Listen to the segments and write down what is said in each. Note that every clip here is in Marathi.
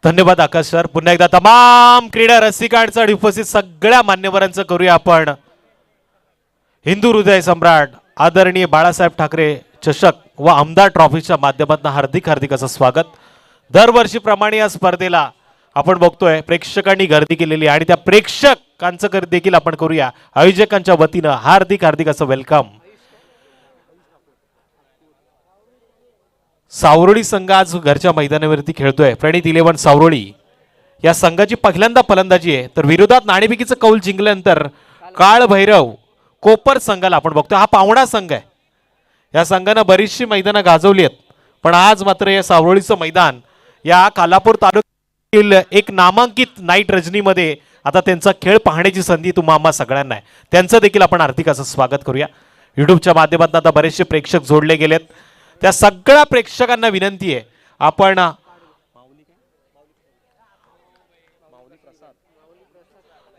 धन्यवाद आकाश सर. पुन्हा एकदा तमाम क्रीडा रसिकांचं उपस्थित सगळ्या मान्यवरांचं करूया आपण हिंदू हृदय सम्राट आदरणीय बाळासाहेब ठाकरे चषक व आमदार ट्रॉफीच्या माध्यमातून हार्दिक हार्दिक असं स्वागत. दरवर्षीप्रमाणे या स्पर्धेला आपण बघतोय प्रेक्षकांनी गर्दी केलेली आणि त्या प्रेक्षकांचं देखील आपण करूया आयोजकांच्या वतीनं हार्दिक हार्दिक असं वेलकम. सावरोळी संघ आज घरच्या मैदानावरती खेळतोय. प्रणित 11 सावरोळी या संघाची पहिल्यांदा फलंदाजी आहे. तर विरोधात नाणेफेकीचं कौल जिंकल्यानंतर काळ भैरव कोपर संघाला आपण बघतोय. हा पावणा संघ आहे. या संघानं बरीचशी मैदानं गाजवली आहेत, पण आज मात्र या सावरोळीचं मैदान या कालापूर तालुक्यातील एक नामांकित नाईट रजनीमध्ये आता त्यांचा खेळ पाहण्याची संधी तुम्हा आम्हा सगळ्यांना आहे. त्यांचं देखील आपण हार्दिक असं स्वागत करूया. युट्यूबच्या माध्यमातून आता बरेचसे प्रेक्षक जोडले गेलेत. त्या सगळ्या प्रेक्षकांना विनंती आहे आपण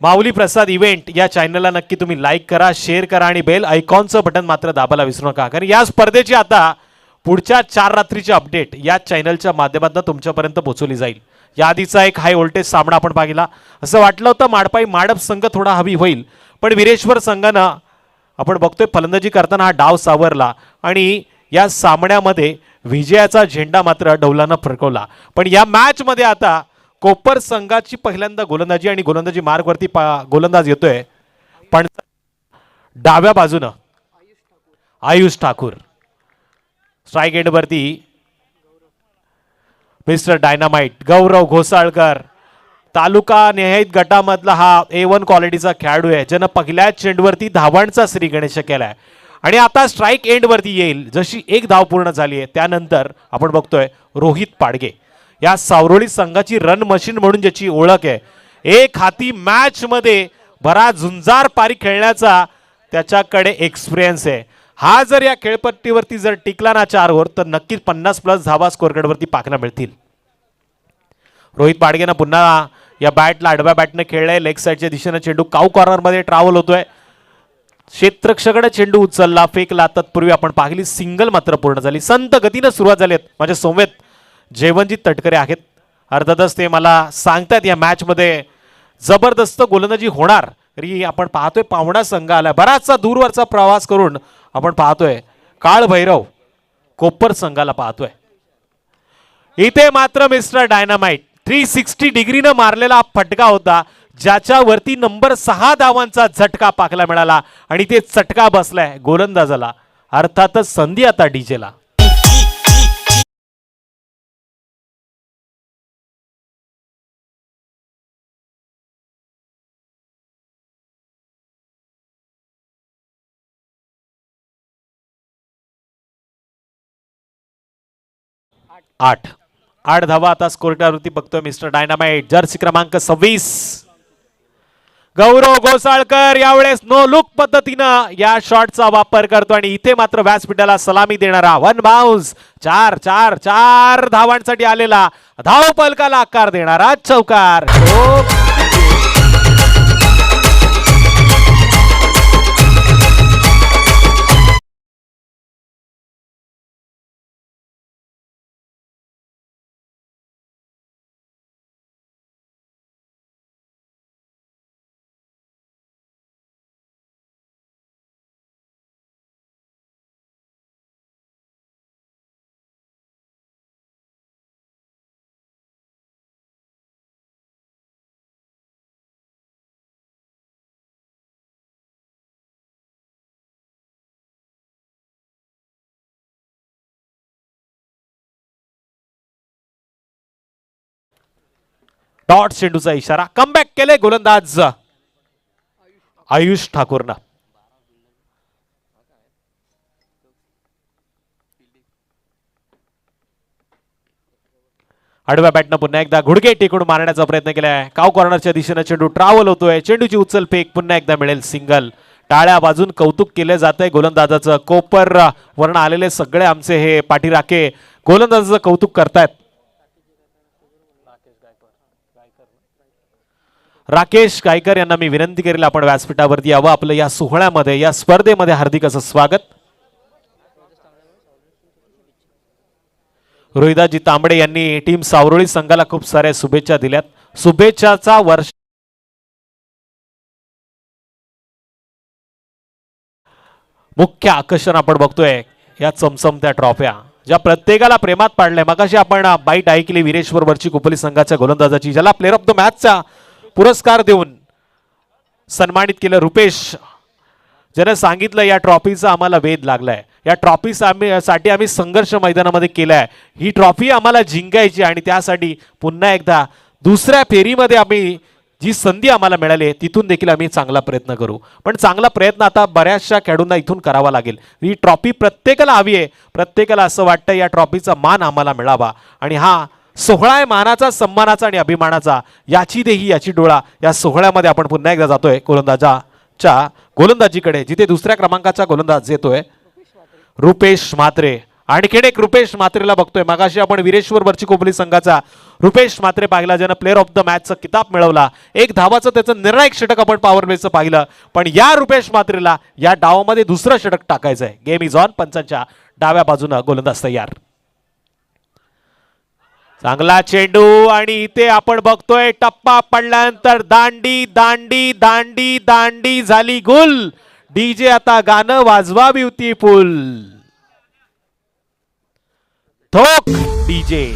माऊली प्रसाद इव्हेंट या चॅनलला नक्की तुम्ही लाईक करा, शेअर करा आणि बेल आयकॉनचं बटन मात्र दाबायला विसरू नका. कारण या स्पर्धेची आता पुढच्या 4 रात्रीची अपडेट या चॅनलच्या माध्यमातून तुमच्यापर्यंत पोहोचवली जाईल. याआधीचा एक हाय व्होल्टेज सामना आपण पाहिला. असं वाटलं होतं माडपाई माडप संघ थोडा हवी होईल, पण विरेश्वर संघानं आपण बघतोय फलंदाजी करताना हा डाव सावरला आणि या सामन्यामध्ये विजयाचा झेंडा मात्र डौलानं फडकवला. पण या मॅच मध्ये आता कोपर संघाची पहिल्यांदा गोलंदाजी आणि गोलंदाजी मार्गवरती गोलंदाज येतोय. पण डाव्या बाजूनं आयुष ठाकूर, स्ट्राईक एंड वरती मिस्टर डायनामाइट गौरव घोसाळकर, तालुका निहायत गटामधला हा A1 क्वालिटीचा खेळाडू आहे, ज्यानं पहिल्याच चेंडूवरती धावांचा श्री गणेश केलाय. आणि आता स्ट्राईक एंड वरती येईल. जशी एक धाव पूर्ण झाली आहे त्यानंतर आपण बघतोय रोहित पाडगे या सावरोळी संघाची रन मशीन म्हणून ज्याची ओळख आहे. एक हाती मॅच मध्ये बरा झुंजार पारी खेळण्याचा त्याच्याकडे एक्सपिरियन्स आहे. हा जर या खेळपट्टीवरती जर टिकला ना 4 ओव्हर तर नक्कीच 50+ धावा स्कोअरकार्डवरती पाहायला मिळतील. रोहित पाडगेनं पुन्हा या बॅटला आडव्या बॅटने खेळलाय. लेग साईडच्या दिशेने चेंडू काऊ कॉर्नर मध्ये ट्रॅव्हल होतोय. क्षेत्ररक्षकाकडे चेंडू उचलला, फेकला. तत्पूर्वी आपण पाहिली सिंगल मात्र पूर्ण झाली. संत गतीनं सुरुवात झाली. माझ्या सोमेत जेवणजी तटकरे आहेत. अर्थातच ते मला सांगतात या मॅच मध्ये जबरदस्त गोलंदाजी होणार. तरी आपण पाहतोय पावणा संघ आला बराचसा दूरवरचा प्रवास करून आपण पाहतोय काळ भैरव कोपर संघाला पाहतोय. इथे मात्र मिस्टर डायनामाइट 360 डिग्रीनं मारलेला फटका होता, ज्याच्यावरती नंबर 6 धावांचा झटका पाहायला मिळाला आणि ते चटका बसलाय गोलंदाजाला. अर्थातच संधी आता डीजेला. आठ धावा आता स्कोरकार्डवरती बघतोय मिस्टर डायनामाइट. जर्सी क्रमांक 26 गौरव घोसाळकर यावेळेस नो लुक पद्धतीनं या शॉटचा वापर करतो आणि इथे मात्र व्यासपीठाला सलामी देणारा 1 बाउन्स 4 धावांसाठी आलेला धाव पलकाला आकार देणारा चौकार. डॉट चेंडूचा इशारा. कमबॅक केले गोलंदाज आयुष ठाकूरनं. आडव्या बॅटनं पुन्हा एकदा घुडके टेकून मारण्याचा प्रयत्न केलाय. काव कॉर्नरच्या दिशेने चेंडू ट्रॅव्हल होतोय. चेंडूची उचल फेक पुन्हा एकदा मिळेल सिंगल. टाळ्या बाजून कौतुक केले जात आहे गोलंदाजाचं. कोपर वर्ण आलेले सगळे आमचे हे पाठीराखे गोलंदाजाचं कौतुक करतायत. राकेश गायकर यांना मी विनंती करेल आपण व्यासपीठावरती यावं. आपलं या सोहळ्यामध्ये या स्पर्धेमध्ये हार्दिक असं स्वागत. रोहिदाजी तांबडे यांनी टीम सावरोळी संघाला खूप साऱ्या शुभेच्छा दिल्यात. शुभेच्छाचा वर्ष मुख्य आकर्षण आपण बघतोय या चमचमत्या ट्रॉफ्या ज्या प्रत्येकाला प्रेमात पाडल्या. मगाशी आपण बाईट ऐकली वीरेश वरची कोपली संघाच्या गोलंदाजाची, ज्याला प्लेअर ऑफ द मॅचचा पुरस्कार देऊन सन्मानित केलं. रुपेश ज्याने सांगितलं या ट्रॉफीचा आम्हाला वेध लागलाय, या ट्रॉफी साठी आम्ही संघर्ष मैदानामध्ये केलाय, ही ट्रॉफी आम्हाला जिंकायची आणि त्यासाठी पुन्हा एकदा दुसऱ्या फेरीमध्ये आम्ही जी संधी आम्हाला मिळाली तिथून देखील आम्ही चांगला प्रयत्न करू. पण चांगला प्रयत्न आता बऱ्याचशा खेळाडूंना इथून करावा लागेल. ही ट्रॉफी प्रत्येकाला हवी आहे, प्रत्येकाला असं वाटतं या ट्रॉफीचा मान आम्हाला मिळावा आणि हा सोहळा आहे मानाचा, सन्मानाचा आणि अभिमानाचा. याची देही याची डोळा या सोहळ्यामध्ये आपण पुन्हा एकदा जातोय गोलंदाजाच्या गोलंदाजीकडे, जिथे दुसऱ्या क्रमांकाचा गोलंदाज येतोय रुपेश म्हात्रे. आणखीन एक रुपेश म्हात्रेला बघतोय. मगाशी आपण वीरेश्वर वरची कोपली संघाचा रुपेश म्हात्रे पाहिला, ज्यानं प्लेअर ऑफ द मॅचचा किताब मिळवला. एक धावाचं त्याचं निर्णायक षटक आपण पॉवर प्लेचं पाहिलं. पण या रुपेश म्हात्रेला या डावामध्ये दुसरं षटक टाकायचं आहे. Game is on. पंचांच्या डाव्या बाजूनं गोलंदाज तयार. चांगला चेंडू आणि इथे आपण बघतोय टप्पा पडल्यानंतर दांडी दांडी दांडी दांडी झाली गुल. डीजे आता गाणं वाजवा ब्युटीफुल. ठोक डीजे.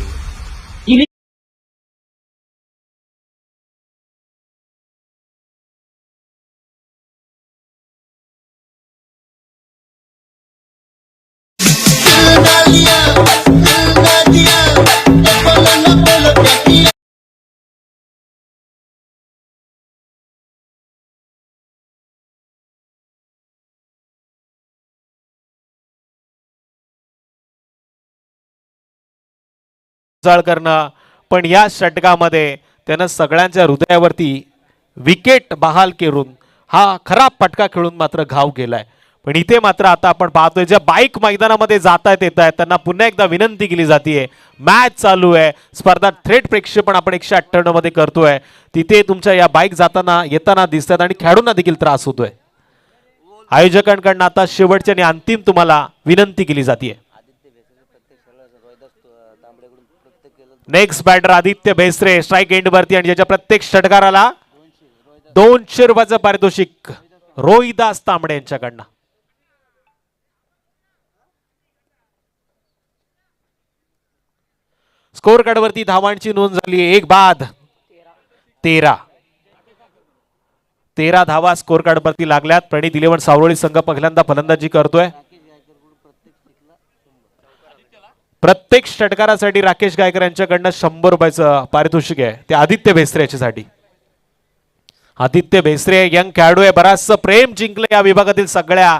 करणं पण या षटकामध्ये त्यानं सगळ्यांच्या हृदयावरती विकेट बहाल करून हा खराब फटका खेळून मात्र घाव गेलाय. पण इथे मात्र आता आपण पाहतोय ज्या बाईक मैदानामध्ये जातायत येत आहेत त्यांना पुन्हा एकदा विनंती केली जाते. मॅच चालू आहे, स्पर्धा थेट प्रेक्षेपण आपण 198 मध्ये करतोय. तिथे तुमच्या या बाईक जाताना येताना दिसतात आणि खेळाडूंना देखील त्रास होतोय. आयोजकांकडून आता शेवटच्या आणि अंतिम तुम्हाला विनंती केली जाते. Next batter Aditya Besare strike end वरती आणि ज्याच्या प्रत्येक षटकाराला 200 रुपयाचं पारितोषिक रोहिदास तांबडे यांच्याकडनं. स्कोर कार्ड वरती धावांची नोंद झाली. एक बाद 13 धावा स्कोर कार्ड वरती लागल्यात. प्रणित 11 सावरोळी संघ पहिल्यांदा फलंदाजी करतोय. प्रत्येक षटकारासाठी राकेश गायकर यांच्याकडनं 100 रुपयाचं पारितोषिक आहे. ते आदित्य बेसरे याच्यासाठी. आदित्य बेसरे यंग खेळाडू आहे, बराचसं प्रेम जिंकलं या विभागातील सगळ्या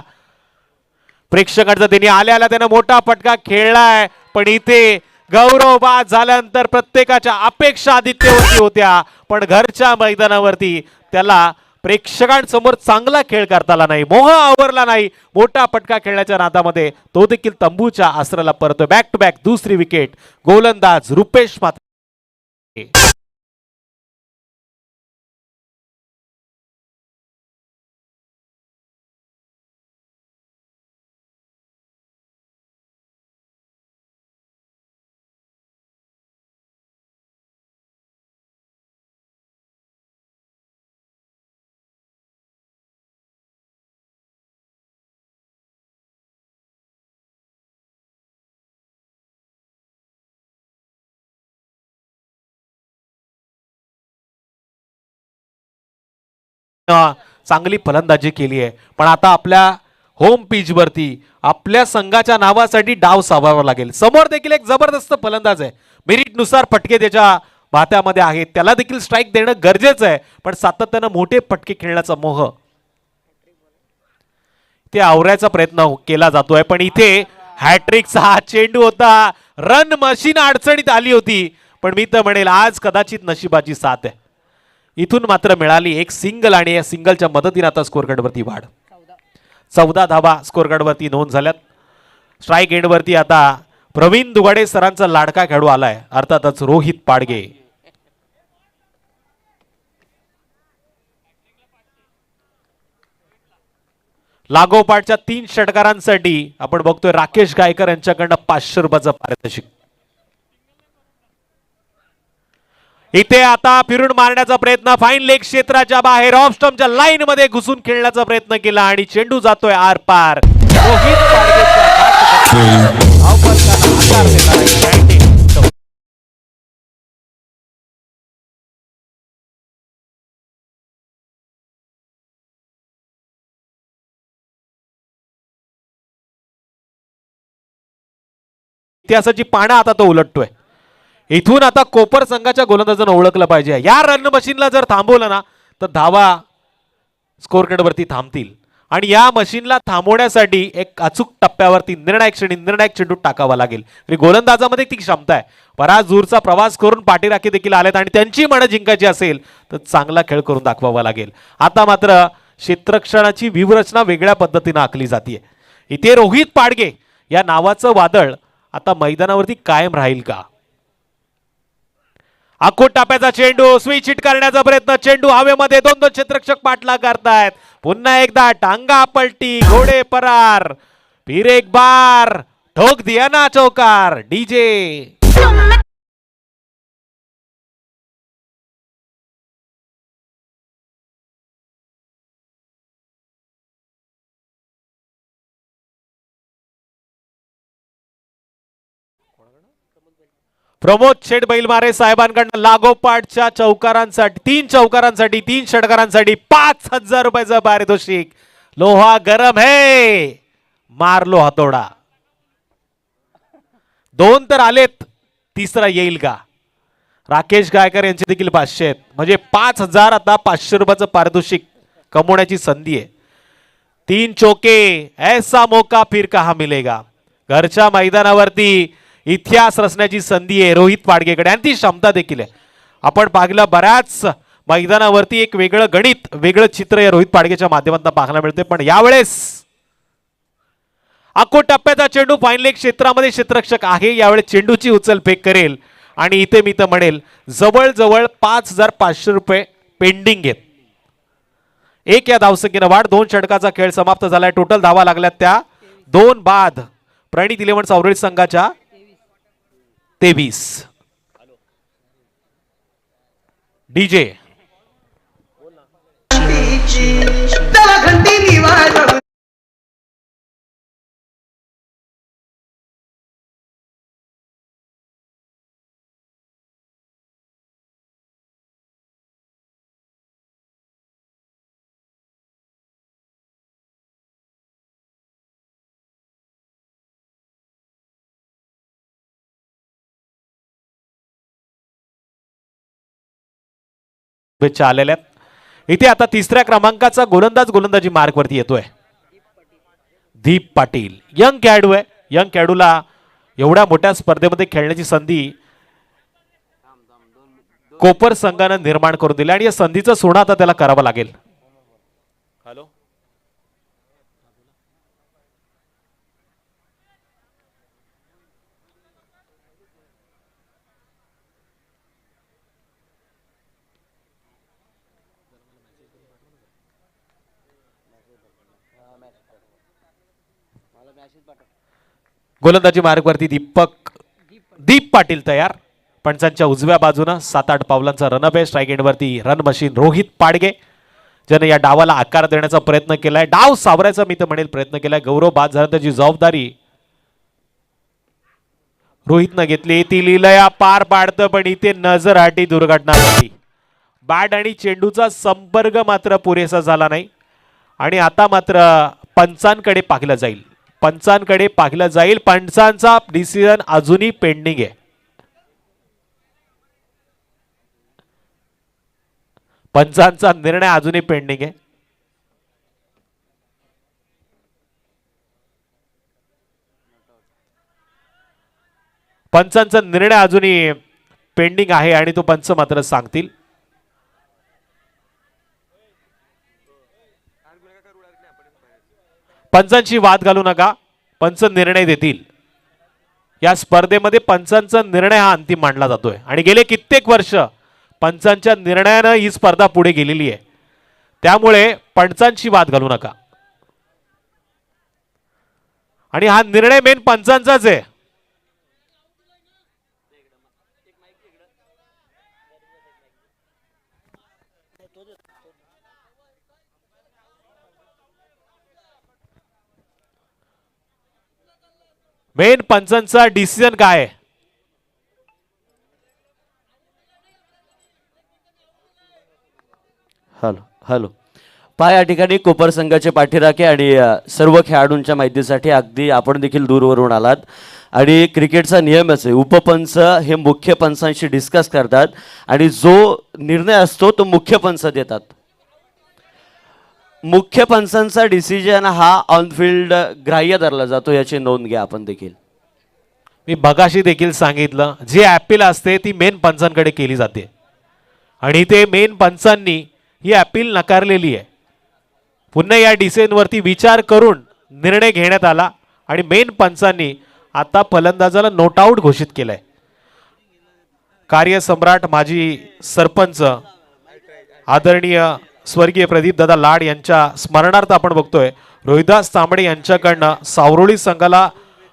प्रेक्षकांचं. त्यांनी आल्या त्यानं मोठा फटका खेळलाय. पण इथे गौरव बाद झाल्यानंतर प्रत्येकाच्या अपेक्षा आदित्यवरती होत्या, पण घरच्या मैदानावरती त्याला प्रेक्षकांसमोर चांगला खेळ करता आला नाही, मोह आवरला नाही. मोठा फटका खेळण्याच्या नादामध्ये तो देखील तंबूच्या आसराला परतोय. बॅक टू बॅक दुसरी विकेट. गोलंदाज रुपेश म्हात्रे. चांगली फलंदाजी केली आहे, पण आता आपल्या होम पिच वरती आपल्या संघाच्या नावासाठी डाव सावावा लागेल. समोर देखील एक जबरदस्त फलंदाज आहे, मेरिट नुसार फटके त्याच्या भात्यामध्ये आहेत, त्याला देखील स्ट्राइक देणं गरजेचं आहे. पण सातत्यानं मोठे फटके खेळण्याचा मोह ते आवरायचा प्रयत्न केला जातोय. पण इथे हॅट्रिकचा हा चेंडू होता, रन मशीन अडचणीत आली होती. पण मी तर म्हणेल आज कदाचित नशिबाची साथ आहे. इथून मात्र मिळाली एक सिंगल आणि या सिंगलच्या मदतीने आता स्कोर कार्ड वरती वाढ. 14 धावा स्कोर कार्ड वरती नोंद झाल्यात. स्ट्राइक एंड वरती आता प्रवीण दुगाडे सरांचा लाडका खेळाडू आलाय, अर्थातच रोहित पाडगे. लागोपाठच्या 3 षटकारांसाठी आपण बघतोय राकेश गायकर यांच्याकडनं 500 रुपयाचं पारितोषिक. इथे आता फिरून मारण्याचा प्रयत्न, फाईन लेग क्षेत्राच्या बाहेर ऑफ स्टंपच्या लाईन मध्ये घुसून खेळण्याचा प्रयत्न केला आणि चेंडू जातोय आर पार. रोहित पाडगेच्या आकार देणारा इतिहासाची पानं आता तो उलटतोय. इथून आता कोपर संघाच्या गोलंदाजांना ओळखलं पाहिजे. या रन मशीनला जर थांबवलं ना तर धावा स्कोर कार्डवरती थांबतील आणि या मशीनला थांबवण्यासाठी एक अचूक टप्प्यावरती निर्णायक क्षणी निर्णायक चेंडू टाकावा लागेल. गोलंदाजामध्ये ती क्षमता आहे. बराच दूरचा प्रवास करून पाठीराखी देखील आलेत आणि त्यांची मनं जिंकायची असेल तर चांगला खेळ करून दाखवावा लागेल. आता मात्र क्षेत्ररक्षणाची व्यूहरचना वेगळ्या पद्धतीने आखली जाते. इथे रोहित पाडगे या नावाचं वादळ आता मैदानावरती कायम राहील का? आखूट टाप्याचा चेंडू, स्विच हिट करण्याचा प्रयत्न, चेंडू हवेमध्ये, दोन दोन क्षेत्ररक्षक पाठलाग करतायत. पुन्हा एकदा टांगा पलटी, घोडे परार, फिर एक बार ठोक दिया ना चौकार. डीजे प्रमोद शेठ बैलमारे साहेबांकडून लागोपाठच्या चौकारांसाठी, 3 चौकारांसाठी, 3 षटकारांसाठी 5,000 रुपयाचं पारितोषिक. लोहा गरम है, मारलो हातोडा. 2 तर आलेत, तिसरा येईल का? राकेश गायकर यांचे देखील 500 आहेत. म्हणजे 5,000 आता 500 रुपयाचं पारितोषिक कमवण्याची संधी आहे. 3 चौके, ऐसा मौका फिर कहा मिलेगा. घरच्या मैदानावरती इतिहास रचण्याची संधी आहे रोहित पाडगेकडे आणि ती क्षमता देखील आहे. आपण पाहिलं बऱ्याच मैदानावरती एक वेगळं गणित, वेगळं चित्र या रोहित पाडगेच्या माध्यमातून पाहायला मिळते. पण यावेळेस आखूट टप्प्याचा चेंडू, फाईन लेग क्षेत्रामध्ये क्षेत्ररक्षक आहे. यावेळेस चेंडूची उचल फेक करेल आणि इथे मी तर म्हणेल जवळजवळ 5,500 रुपये पेंडिंग आहेत. एक या धावसंख्येनं वाढ. 2 षटकाचा खेळ समाप्त झालाय. टोटल धावा लागल्यात त्या 2 बाद. प्रणित 11 सावरेज संघाच्या 23. डीजे आलेल्या. इथे आता 3ऱ्या क्रमांकाचा गोलंदाज गोलंदाजी मार्क वरती येतोय. दीप पाटील यंग खेळाडू आहे. यंग खेळाडूला एवढ्या मोठ्या स्पर्धेमध्ये खेळण्याची संधी कोपर संघानं निर्माण करून दिली आणि या संधीचं सोनं आता त्याला करावं लागेल. हॅलो, गोलंदाजी मार्गवरती दीप पाटील तयार. पंचांच्या उजव्या बाजूनं 7-8 पावलांचा रनअप आहे. स्ट्राईक एंडवरती रन मशीन रोहित पाडगे, ज्याने या डावाला आकार देण्याचा प्रयत्न केलाय, डाव सावरायचा मी तर म्हणेल प्रयत्न केलाय. गौरव बाद झाला, त्याची जबाबदारी रोहितनं घेतली. ती लीलया पार पाडतं पण इथे नजरहाटी दुर्घटना झाली. बॅट आणि चेंडूचा संपर्क मात्र पुरेसा झाला नाही आणि आता मात्र पंचांकडे पाहिलं जाईल. पंचांचा डिसिजन अजूनही पेंडिंग आहे. पंचांचा निर्णय अजूनही पेंडिंग आहे. पंचांचा निर्णय अजूनही पेंडिंग आहे आणि तो पंच मात्र सांगतील. पंचांची वाद घालू नका, पंच निर्णय देतील. या स्पर्धेमध्ये पंचांचा निर्णय हा अंतिम मानला जातोय आणि गेले कित्येक वर्ष पंचांच्या निर्णयानं ही स्पर्धा पुढे गेलेली आहे. त्यामुळे पंचांची वाद घालू नका आणि हा निर्णय मेन पंचांचाच आहे. मेन पंचांचा डिसिजन काय आहे? Hello hello. पहा या ठिकाणी कोपर संघाचे पाठीराखे आणि सर्व खेळाडूंच्या माहितीसाठी अगदी आपण देखील दूरवरून आलात आणि क्रिकेटचा नियमच आहे, उपपंच हे मुख्य पंचांशी डिस्कस करतात आणि जो निर्णय असतो तो मुख्य पंच देतात. मुख्य पंचांचा डिसिजन हा ऑनफिल्ड ग्राह्य धरला जातो, याची नोंद घ्या आपण देखील. मी बगाशी देखील सांगितलं, जी अपील असते ती मेन पंचांकडे केली जाते आणि ते मेन पंचांनी ही अपील नकारलेली आहे. पुन्हा या डिसिजनवरती विचार करून निर्णय घेण्यात आला आणि मेन पंचांनी आता फलंदाजाला नोट आउट घोषित केलंय. कार्यसम्राट माजी सरपंच आदरणीय स्वर्गीय प्रदीप दादा लाड यांच्या स्मरणार्थ आपण बघतोय रोहिदास तांबडे यांच्याकडनं सावरोळी संघाला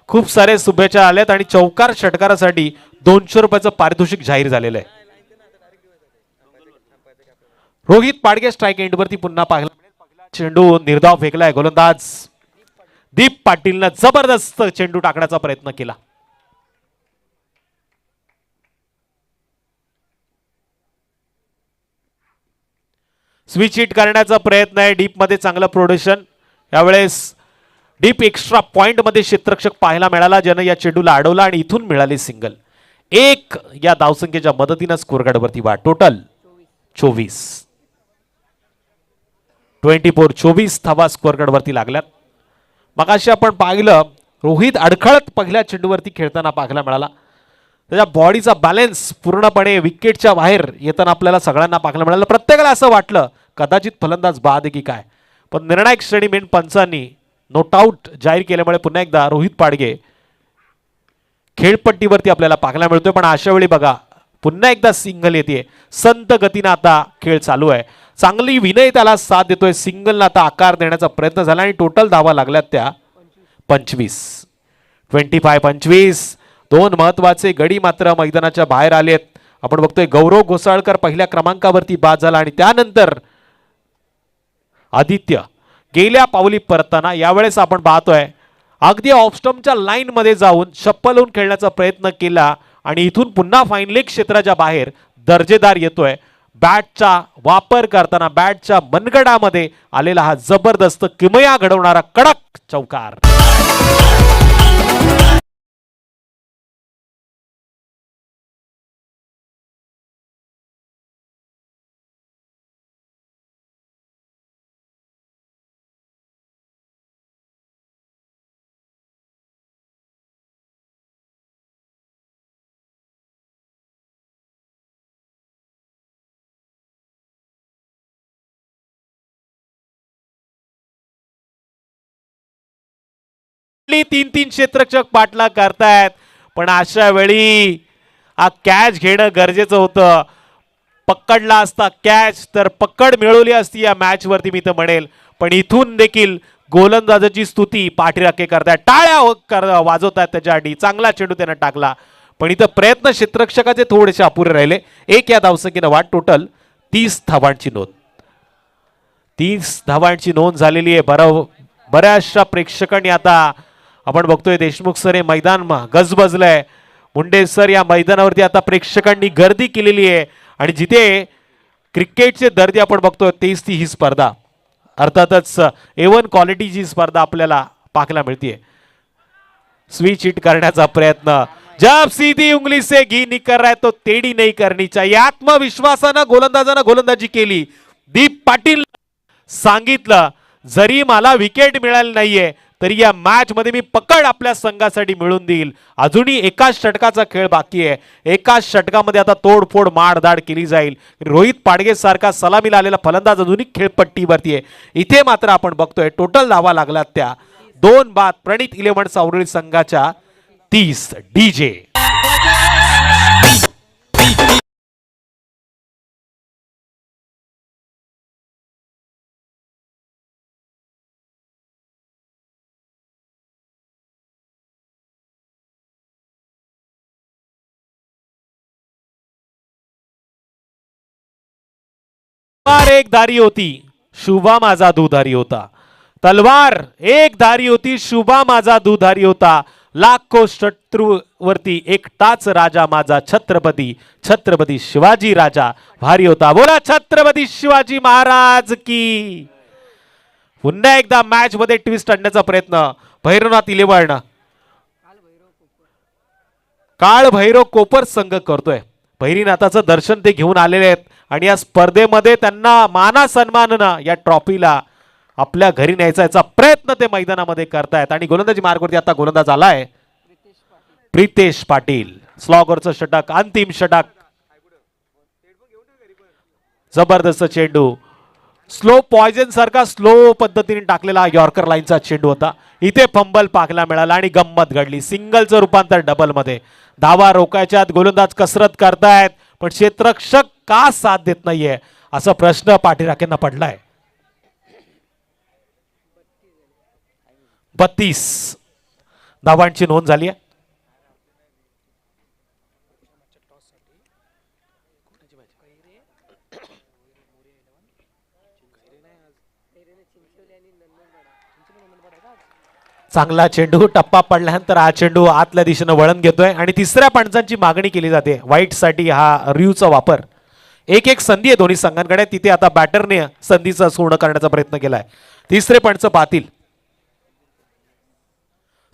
खूप सारे शुभेच्छा आल्यात आणि चौकार षटकारासाठी 200 रुपयाचं पारितोषिक जाहीर झालेलं आहे. रोहित पाडगे स्ट्राईक एंडवरती पुन्हा पाहिला. चेंडू निर्धाव फेकलाय. गोलंदाज दीप पाटीलनं जबरदस्त चेंडू टाकण्याचा प्रयत्न केला. स्विच हिट करण्याचा प्रयत्न आहे. डीप मध्ये चांगलं प्रोडक्शन. यावेळेस डीप एक्स्ट्रा पॉइंट मध्ये क्षेत्ररक्षक पाहायला मिळाला, ज्यानं या चेंडूला अडवला आणि इथून मिळाली सिंगल. एक या धावसंख्येच्या मदतीनं स्कोर कार्डवरती वाढ. टोटल 24. 24 धावा स्कोर कार्डवरती लागल्यात. मगाशी आपण पाहिलं रोहित अडखळत पहिल्या चेंडूवरती खेळताना पाहायला मिळाला. त्याच्या बॉडीचा बॅलन्स पूर्णपणे विकेटच्या बाहेर येताना आपल्याला सगळ्यांना पाहायला मिळालं. प्रत्येकाला असं वाटलं कदाचित फलंदाज बाद आहे की काय, पण निर्णायक श्रेणी मेन पंचांनी नोट आउट जाहीर केल्यामुळे पुन्हा एकदा रोहित पाडगे खेळपट्टीवरती आपल्याला पाहायला मिळतोय. पण अशा वेळी बघा पुन्हा एकदा सिंगल येते. संत गतीनं आता खेळ चालू आहे. चांगली विनय त्याला साथ देतोय. सिंगलला आता आकार देण्याचा प्रयत्न झाला आणि टोटल धावा लागल्यात त्या 25. 25. दोन महत्वाचे गडी मात्र मैदानाच्या बाहेर आलेत. आपण बघतोय गौरव घोसाळकर पहिल्या क्रमांकावरती बाद झाला आणि त्यानंतर आदित्य गेल्या पावली परतताना यावेळेस आपण पाहतोय अगदी ऑफस्टम्पच्या लाईन मध्ये जाऊन शप्पल होऊन खेळण्याचा प्रयत्न केला आणि इथून पुन्हा फाईन लेग क्षेत्राच्या बाहेर दर्जेदार येतोय. बॅटचा वापर करताना बॅटच्या मनगडामध्ये आलेला हा जबरदस्त किमया घडवणारा कडक चौकार. तीन तीन क्षेत्ररक्षक पाठला करतायत, पण अशा वेळी हा कॅच घेणं गरजेचं होतं. पकडला असता कॅच तर पकड मिळवली असती या मॅच वरती मी तर म्हणेल. पण इथून देखील गोलंदाजाची स्तुती पाठीराखे करतायत, टाळ्या वाजवतायत त्याच्यासाठी. चांगला चेंडू त्यानं टाकला, पण इथं प्रयत्न क्षेत्ररक्षकाचे थोडेसे अपुरे राहिले. एक या धावसंख्येनं वाट. टोटल 30 धावांची नोंद. 30 धावांची नोंद झालेली आहे. बऱ्याचशा प्रेक्षकांनी आता आपण बघतोय देशमुख सर हे मैदान गजबजलंय. मुंडे सर या मैदानावरती आता प्रेक्षकांनी गर्दी केलेली आहे आणि जिथे क्रिकेटचे दर्दी आपण बघतोय तेच ती ही स्पर्धा, अर्थातच A1 क्वालिटीची स्पर्धा आपल्याला पाहायला मिळते. स्विच हिट करण्याचा प्रयत्न. जब सीधी उंगली से घी निकर रहा है तो टेढ़ी नहीं करनी चाहिए. आत्मविश्वासानं गोलंदाजानं गोलंदाजी केली. दीप पाटील सांगितलं जरी मला विकेट मिळाली नाहीये तरी या मॅच मध्ये मी पकड आपल्या संघासाठी मिळून देईल. अजूनही एकाच षटकाचा खेळ बाकी आहे. एकाच षटकामध्ये आता तोडफोड मारदाड केली जाईल. रोहित पाडगे सारखा सलामीला आलेला फलंदाज अजूनही खेळपट्टीवरती आहे. इथे मात्र आपण बघतोय टोटल धावा लागल्यात त्या 2 बाद. प्रणित 11 सावरळी संघाच्या 30. DJ तलवार एक धारी होती, शुभा माझा दुधारी होता. तलवार एक धारी होती, शुभा माझा दुधारी होता. लाखो शत्रूवरती एकटाच राजा माझा छत्रपती, छत्रपती शिवाजी राजा भारी होता. बोला छत्रपती शिवाजी महाराज की. पुन्हा एकदा मॅच मध्ये ट्विस्ट आणण्याचा प्रयत्न. भैरवनाथ 11 काळ भैरव कोपर संघ करतोय. भैरीनाथाचं दर्शन ते घेऊन आलेले आहेत आणि या स्पर्धेमध्ये त्यांना माना सन्मानना या ट्रॉफीला आपल्या घरी न्यायचा याचा प्रयत्न ते मैदानामध्ये करतायत. आणि गोलंदाजी मार्गवरती आता गोलंदाज आलाय प्रितेश पाटील. स्लॉगरचं षटक, अंतिम षटक. जबरदस्त चेंडू, स्लो पॉइझन सारखा स्लो पद्धतीने टाकलेला यॉर्कर लाईनचा चेंडू होता. इथे फंबल पाहायला मिळाला आणि गंमत घडली. सिंगलचं रूपांतर डबल मध्ये. धावा रोकायच्यात गोलंदाज कसरत करतायत पण क्षेत्ररक्षक का साथ देत नाहीये असा प्रश्न पाठीराख्यांना पडलाय. 32 धावांची नोंद झाली आहे. चांगला चेंडू, टप्पा पडल्यानंतर हा चेंडू आतल्या दिशेनं वळण घेतोय आणि तिसऱ्या पंचांची मागणी केली जाते व्हाईट साठी हा रिव्हचा वापर. एक संधी आहे दोन्ही संघांकडे. तिथे आता बॅटरने संधीचा पूर्ण करण्याचा प्रयत्न केलाय. तिसरे पंच पाहतील.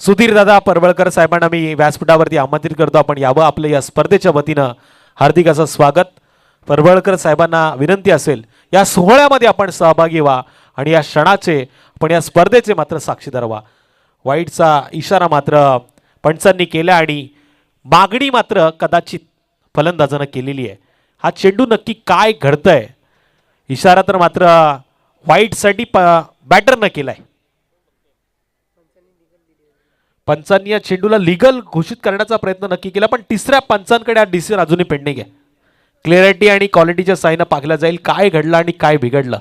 सुधीर दादा परवळकर साहेबांना मी व्यासपीठावरती आमंत्रित करतो. आपण यावं आपल्या या स्पर्धेच्या वतीनं हार्दिक असं स्वागत. परवळकर साहेबांना विनंती असेल या सोहळ्यामध्ये आपण सहभागी व्हा आणि या क्षणाचे आपण या स्पर्धेचे मात्र साक्षीदार व्हा. वाईटचा इशारा मात्र पंचांनी केला आणि मागणी मात्र कदाचित फलंदाजानं केलेली आहे. हा चेंडू नक्की काय घडतंय, इशारा तर मात्र व्हाईटसाठी बॅटरनं केलाय. पंचांनी या चेंडूला लिगल घोषित करण्याचा प्रयत्न नक्की केला पण तिसऱ्या पंचांकडे हा डिसिजन अजूनही पेंडिंग आहे. क्लिअरिटी आणि क्वालिटीच्या साईनं पाहिलं जाईल काय घडलं आणि काय बिघडलं.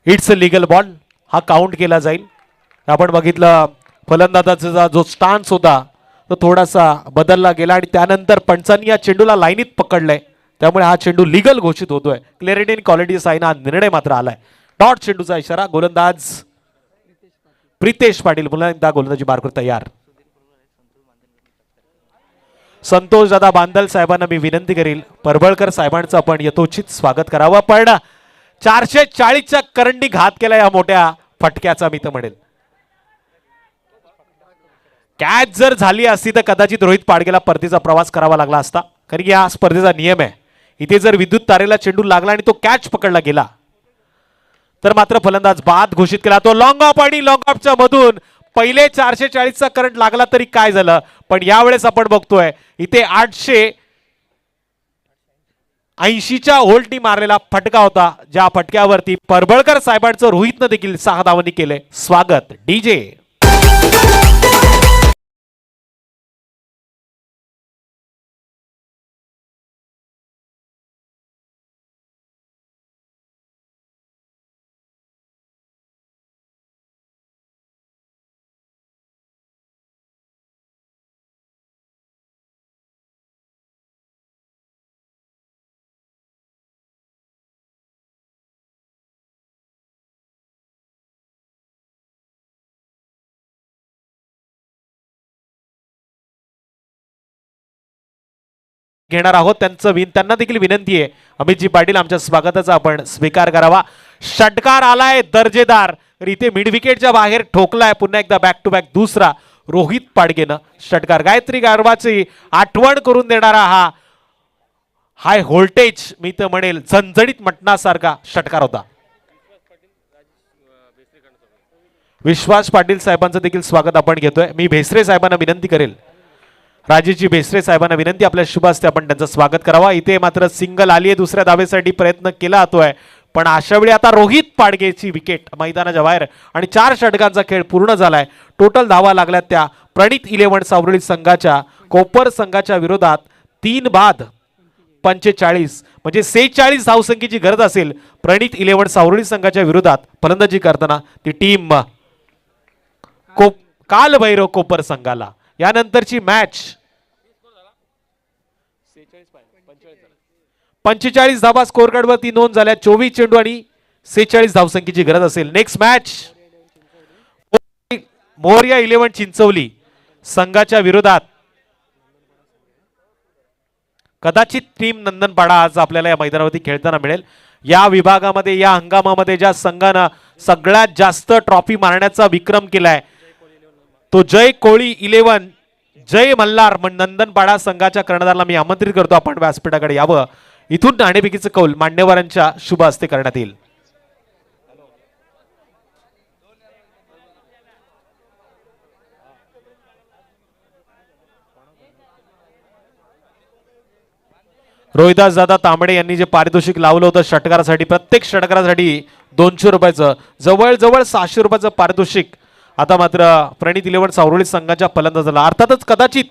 It's a legal ball. हा काउंट केला जाईल. आपण बघितलं फलंदाजाचा जो स्टान्स होता तो थोडासा बदलला गेला आणि त्यानंतर पंचांनी या चेंडूला लाईनीत पकडलंय त्यामुळे हा चेंडू लीगल घोषित होतोय. क्लॅरिटी आणि क्वालिटी साईन हा निर्णय मात्र आलाय. डॉट चेंडूचा इशारा. गोलंदाज प्रितेश पाटील पुन्हा एकदा गोलंदाजी मार्कवर तयार. संतोष दादा बांदल साहेबांना मी विनंती करील परबळकर साहेबांचं आपण यथोचित स्वागत करावं. पण 440च्या करंडी घात केला या मोठ्या फटक्याचा मी तर म्हणेल. कॅच जर झाली असती तर कदाचित रोहित पाडगेला परतीचा प्रवास करावा लागला असता. कारण या स्पर्धेचा नियम आहे इथे जर विद्युत तारेला चेंडू लागला आणि तो कॅच पकडला गेला तर मात्र फलंदाज बाद घोषित केला. तो लॉंग ऑफ आणि लॉंग ऑफच्या मधून पहिले 440चा करंट लागला तरी काय झालं पण यावेळेस आपण बघतोय इथे 880च्या होल्टनी मारलेला फटका होता ज्या फटक्यावरती परबळकर साहेबांचं रोहितनं देखील 6 धावांनी केले. स्वागत डीजे. घेणार आहोत त्यांना देखील विनंती आहे अमितजी पाटील आमच्या स्वागताचा आपण स्वीकार करावा. षटकार आलाय दर्जेदार. इथे मिड विकेटच्या बाहेर ठोकलाय. पुन्हा एकदा बॅक टू बॅक दुसरा रोहित पाडगेनं षटकार. गायत्री गारवाची आठवण करून देणारा हा हाय व्होल्टेज मी तर म्हणेल झणझणीत मटणासारखा षटकार होता. विश्वास पाटील साहेबांचं देखील स्वागत आपण घेतोय. मी भेसरे साहेबांना विनंती करेल राजेशजी भेसरे साहेबांना विनंती आपल्या शुभ हस्ते आपण त्यांचं स्वागत करावा. इथे मात्र सिंगल आली आहे. दुसऱ्या धावेसाठी प्रयत्न केला जातोय पण अशा वेळी आता रोहित पाडगेची विकेट मैदानाच्या बाहेर आणि 4 षटकांचा खेळ पूर्ण झालाय. टोटल धावा लागल्यात त्या प्रणित 11 सावरळी संघाच्या कोपर संघाच्या विरोधात 3 बाद 45 म्हणजे 46 धावसंख्येची गरज असेल प्रणित 11 सावरळी संघाच्या विरोधात फलंदाजी करताना ती टीम काल भैरव कोपर संघाला. यानंतरची मॅच 45 धावा स्कोर कार्ड वरती नोंद झाल्या. 24 चेंडू आणि 46 धावसंख्येची गरज असेल. नेक्स्ट मॅच मोरया 11 चिंचवली संघाच्या विरोधात. कदाचित टीम नंदनपाडा आज आपल्याला या मैदानावरती खेळताना मिळेल. या विभागामध्ये या हंगामामध्ये ज्या संघानं सगळ्यात जास्त ट्रॉफी मारण्याचा विक्रम केलाय तो जय कोळी 11 जय मल्हार नंदनपाडा संघाच्या कर्णधाराला मी आमंत्रित करतो आपण व्यासपीठाकडे यावं. इथून नाणेफेकीचं कौल मान्यवरांच्या शुभ हस्ते करण्यात येईल. रोहिदास दादा तांबडे यांनी जे पारितोषिक लावलं होतं षटकारासाठी प्रत्येक षटकारासाठी 200 रुपयाचं जवळजवळ 600 रुपयाचं पारितोषिक आता मात्र प्रणित 11 सावरळी संघाच्या फलंदाजाला अर्थातच कदाचित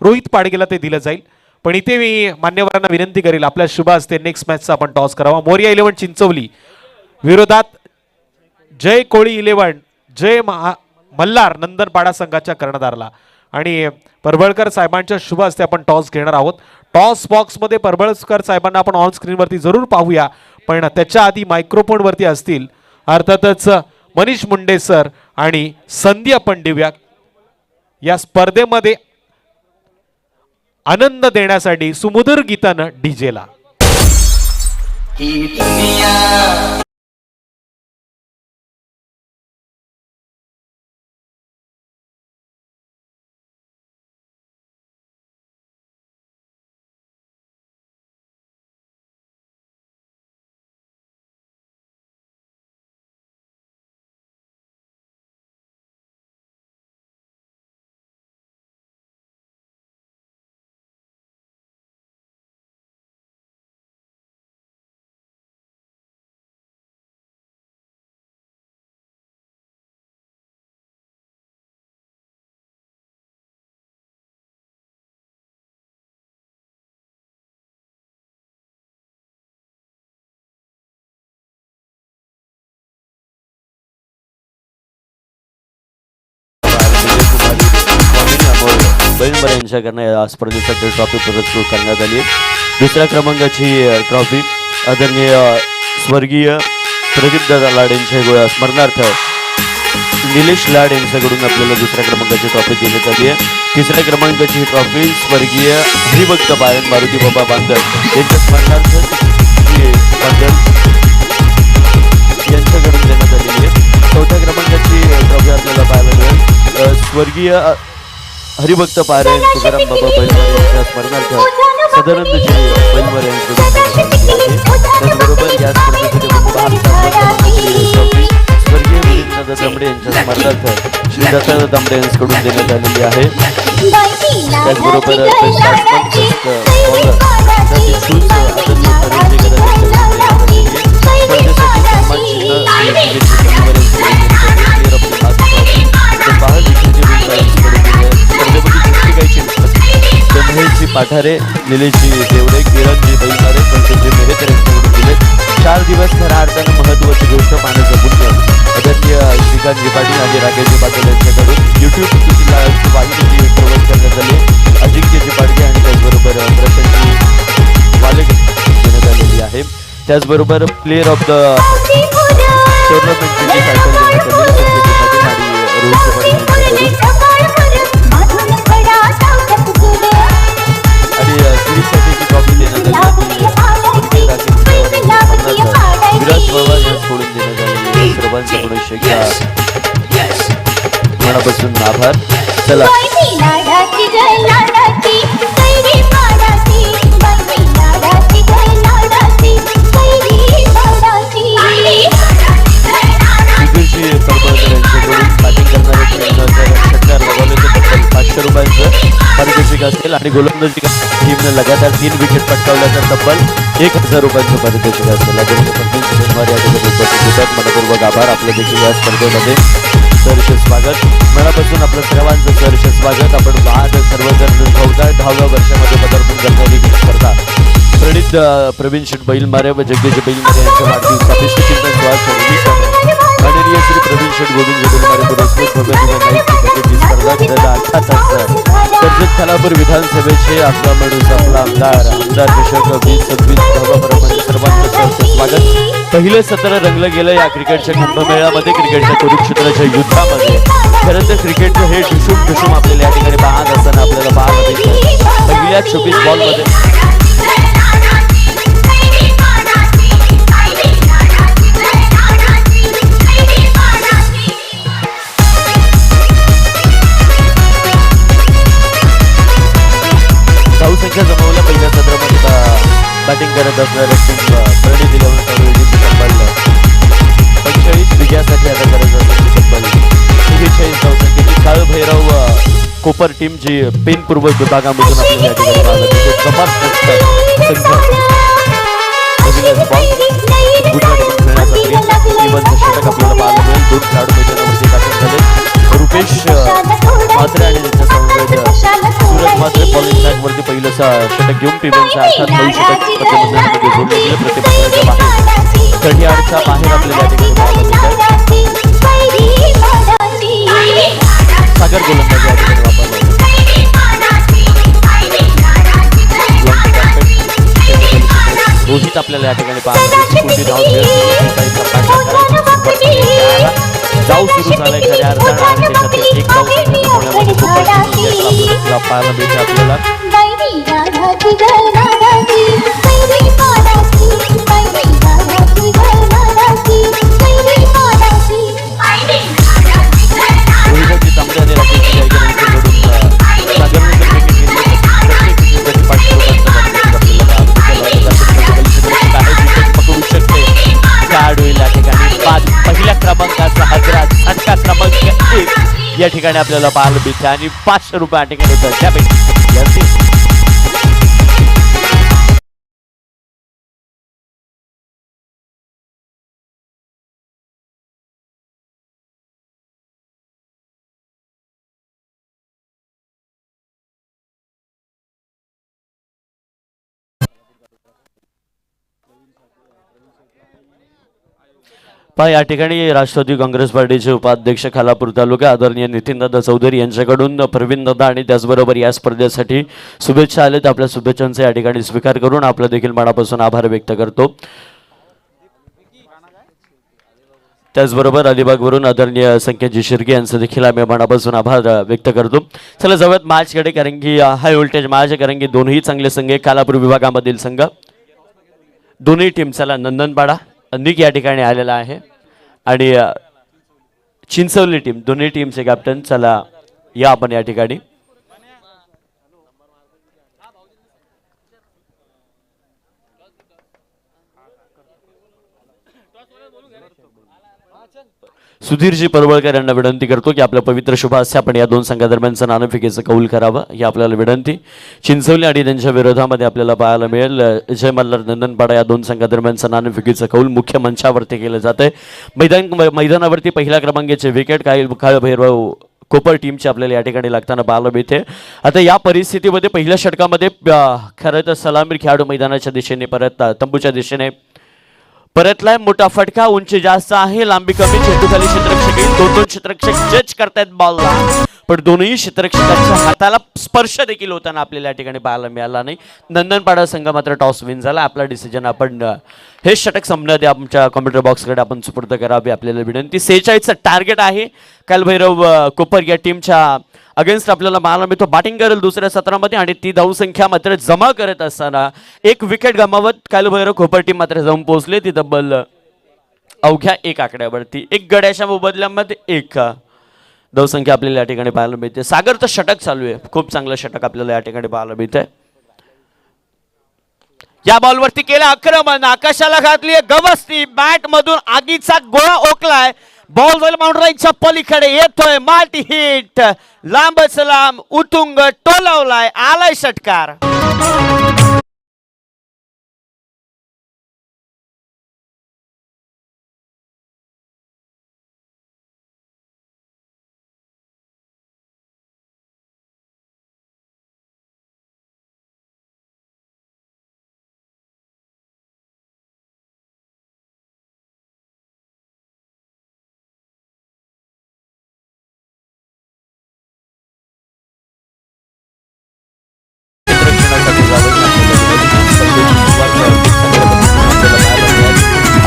रोहित पाडगेला ते दिलं जाईल. पण इथे मी मान्यवरांना विनंती करेल आपल्या शुभ हस्ते नेक्स्ट मॅचचा आपण टॉस करावा. मोरया 11 चिंचवली विरोधात जय कोळी 11 जय मल्हार नंदनपाडा संघाच्या कर्णधाराला आणि परबळकर साहेबांच्या शुभ हस्ते आपण टॉस घेणार आहोत. टॉस बॉक्स मध्ये परबळकर साहेबांना आपण ऑन स्क्रीन वरती जरूर पाहूया. पण त्याच्या आधी मायक्रोफोन वरती असतील अर्थातच मनीष मुंडे सर आणि संध्या पंडिव्या. या स्पर्धेमध्ये आनंद देण्यासाठी सुमधुर गीतानं डीजेला बैलमर यांच्याकडनं या स्पर्धेसाठी ट्रॉफी पुरस्कृत करण्यात आली. दुसऱ्या क्रमांकाची ट्रॉफी आदरणीय स्वर्गीय प्रदीपदादा लाड यांच्या स्मरणार्थ निलेश लाड यांच्याकडून आपल्याला दुसऱ्या क्रमांकाची ट्रॉफी देण्यात आली आहे. तिसऱ्या क्रमांकाची ट्रॉफी स्वर्गीय हरिभक्त पायन मारुती बाबा बांदल यांच्या स्मरणार्थ बांदल यांच्याकडून देण्यात आलेली आहे. चौथ्या क्रमांकाची ट्रॉफी आपल्याला पाहायला मिळेल स्वर्गीय हरिभक्त पारायण तुकाराम बाबा बैलवार यांच्या स्मरणार्थ सदानंदजी बैलवार यांच्याकडून. त्याचबरोबर या स्पर्धेमध्ये ट्रॉफी स्वर्गीय मिलिंददादा तांबडे यांच्या स्मरणार्थ श्री दत्तादा तांबडे यांच्याकडून देण्यात आलेली आहे. त्याचबरोबर पाठारे निलेशजी देवडे किरणजी बैलमारे पंकजी मेहकर यांच्याकडून दिले. 4 दिवस खऱ्या अर्थानं महत्त्वाची गोष्ट पाण्याचं पुण्य आदरणीय श्रीकांतजी पाटील आणि राकेशजी पाटील यांच्याकडून यूट्यूब वाहिनीची प्रोव्हाइड करण्यात आली. अजिंक्यजी पाडगे आणि त्याचबरोबर प्रशांतजी वालेकर देण्यात आलेली आहे. त्याचबरोबर प्लेअर ऑफ द टुर्नामेंटची जी टायटल देण्यात आलेली संकेतजी पाटील आणि रोहित पाटील यांच्याकडून. ट्रॉफी देण्यात आली विराज पवार यांना सोडून देण्यात आलेली. सर्वांचं मनापासून आभार. चला बॅटिंग करणारे 500 रुपयांचं पारितोषिक असेल आणि गोलंदाजी टीमने लगातार 3 विकेट पटकावल्या तर तब्बल 1000 रुपयांचं पारितोषिक असेल. आदरणीय परमेश शनिवार या ठिकाणी उपस्थित होतात. मनपूर्वक आभार. आपलं देखील या स्पर्धेमध्ये सहर्ष स्वागत. मनापासून आपलं सर्वांचं सहर्ष स्वागत. आपण आज सर्वजण अनुभवताय 10व्या वर्षामध्ये पदार्पण करणारी ही स्पर्धा प्रणित प्रवीण शेठ बैलमारे व जगदीश बैलमारे यांच्या वाढदिवस अभिष्ट चिंतन सोहळ्याच्या निमित्ताने माननीय श्री प्रवीण शेठ गोविंद बैलमारे पुरस्कृत ही स्पर्धा गेल्या 8 तास कर्जत खालापूर विधानसभेचे आपला माणूस आपला आमदार विषयक 2026 10व्या सर्वांचं सहर्ष स्वागत. पहिलं सत्र रंगलं गेलं या क्रिकेटच्या कुंभमेळ्यामध्ये, क्रिकेटच्या कुरुक्षेत्राच्या युद्धामध्ये. खरं तर क्रिकेटचं हे ढुसूम आपल्याला या ठिकाणी पाहत असताना आपल्याला पाहायला मिळतं. पहिल्या 24 बॉलमध्ये धावसंख्या जमवल्या. पहिल्या सत्रामध्ये बॅटिंग करत असणाऱ्या प्रणित 45 विजयासाठी आता करत असलेली तब्बल 46 धावसंख्येची काळभैरव कोपर टीम जी पेन पूर्व विभागामधून आपल्याला या ठिकाणी पाहायला मिळते. जबरदस्त षटक आपल्याला पाहायला मिळेल. 2 खेळाडू मैदानावरती दाखल झाले. रुपेश म्हात्रे आणि त्यांच्या समवेत सुरत म्हात्रे बॉलिंग ट्रॅकवरती पहिलं षटक घेऊन पिबनचा अर्थात 9 षटक प्रतिबंधामध्ये जोडले गेले. प्रतिबंधाच्या बाहेर 38च्या बाहेर आपल्याला या ठिकाणी पाहायला मिळतात. सागर गोलंदाजी या ठिकाणी वापरला रोहित आपल्याला या ठिकाणी जाऊ सुरू झालाय खऱ्या अर्थानं आणि त्याच्यातील एक धाव पाहायला मिळते आपल्याला. रोहितची तांबे आणि राकेशची गायकवाड सागरनंतर विकेट घेतली. पकडू शकते खेळाडू या ठिकाणी. पहिल्या क्रमांकाचा हजरा झटका क्रमांक 1 या ठिकाणी आपल्याला पाहायला मिळते आणि 500 रुपये या ठिकाणी होतात. त्यापैकी या ठिकाणी राष्ट्रवादी काँग्रेस पार्टीचे उपाध्यक्ष खालापूर तालुका आदरणीय नितीनदादा चौधरी यांच्याकडून प्रवीणदादा आणि त्याचबरोबर या स्पर्धेसाठी शुभेच्छा आलेत. आपल्या शुभेच्छांचा या ठिकाणी स्वीकार करून आपला देखील मनापासून आभार व्यक्त करतो. त्याचबरोबर अलिबागवरून आदरणीय संकेतजी शिर्के यांचं देखील आम्ही मनापासून आभार व्यक्त करतो. चला जवळ मॅचकडे, कारण की हाय व्होल्टेज मॅच आहे, कारण की दोन्ही चांगले संघ खालापूर विभागामधील संघ दोन्ही टीम. चला नंदनपाडा निक या ठिकाणी आलेला आहे आणि चिंचवली टीम, दोन्ही टीमचे कॅप्टन. चला या आपण या ठिकाणी. सुधीरजी परवळकर यांना विनंती करतो की आपल्या पवित्र शुभ हस्ते आपण या दोन संघादरम्यानचं नाणेफेकीचं कौल करावं, ही आपल्याला विनंती. चिंचवली आणि त्यांच्या विरोधामध्ये आपल्याला पाहायला मिळेल जय मल्हार नंदनपाडा या दोन संघादरम्यानचं नाणेफेकीचं कौल मुख्य मंचावरती केलं जातंय. मैदानावरती पहिल्या क्रमांकाचे विकेट काळभैरव कोपर टीमची आपल्याला या ठिकाणी लागताना पाहायला मिळते. आता या परिस्थितीमध्ये पहिल्या षटकामध्ये खरं तर सलामीर खेळाडू मैदानाच्या दिशेने परत तंबूच्या दिशेने परतलाय. मोठा फटका, उंची जास्त आहे, लांबी कमी, चेंडूखाली क्षेत्ररक्षक येईल. दोन क्षेत्ररक्षक जज करतायत बॉलला, पण दोन्ही क्षेत्ररक्षकांच्या हाताला स्पर्श देखील होताना आपल्याला या ठिकाणी पाहायला मिळाला नाही. नंदनपाडा संघ मात्र टॉस विन झाला. आपला डिसिजन आपण हे षटक संपण्याआधी आमच्या कॉम्प्युटर बॉक्सकडे आपण सुपूर्द करावी आपल्याला विनंती. 46चं टार्गेट आहे कालभैरव कोपर या टीमच्या अगेन्स्ट आपल्याला पाहायला मिळतो. बॅटिंग करेल दुसऱ्या सत्रामध्ये आणि ती धावसंख्या मात्र जमा करत असताना एक विकेट गमावत कालभैरव कोपर टीम मात्र जाऊन पोहोचले ती तब्बल अवघ्या 1 आकड्यावरती. 1 गड्याच्या मोबदल्यामध्ये 1 धावसंख्या आपल्याला या ठिकाणी पाहायला मिळते. सागरचं षटक चालू आहे, खूप चांगलं षटक आपल्याला या ठिकाणी पाहायला मिळतंय. या बॉलवरती केलं आक्रमण, आकाशाला घातली गवसती, बॅट मधून आगीचा गोळा ओकलाय. बॉल जाईल बाउंड्रीच्या पलीकडे येतोय माल्टी हिट लांबच लांब उतुंग टोलावलाय आलाय षटकार.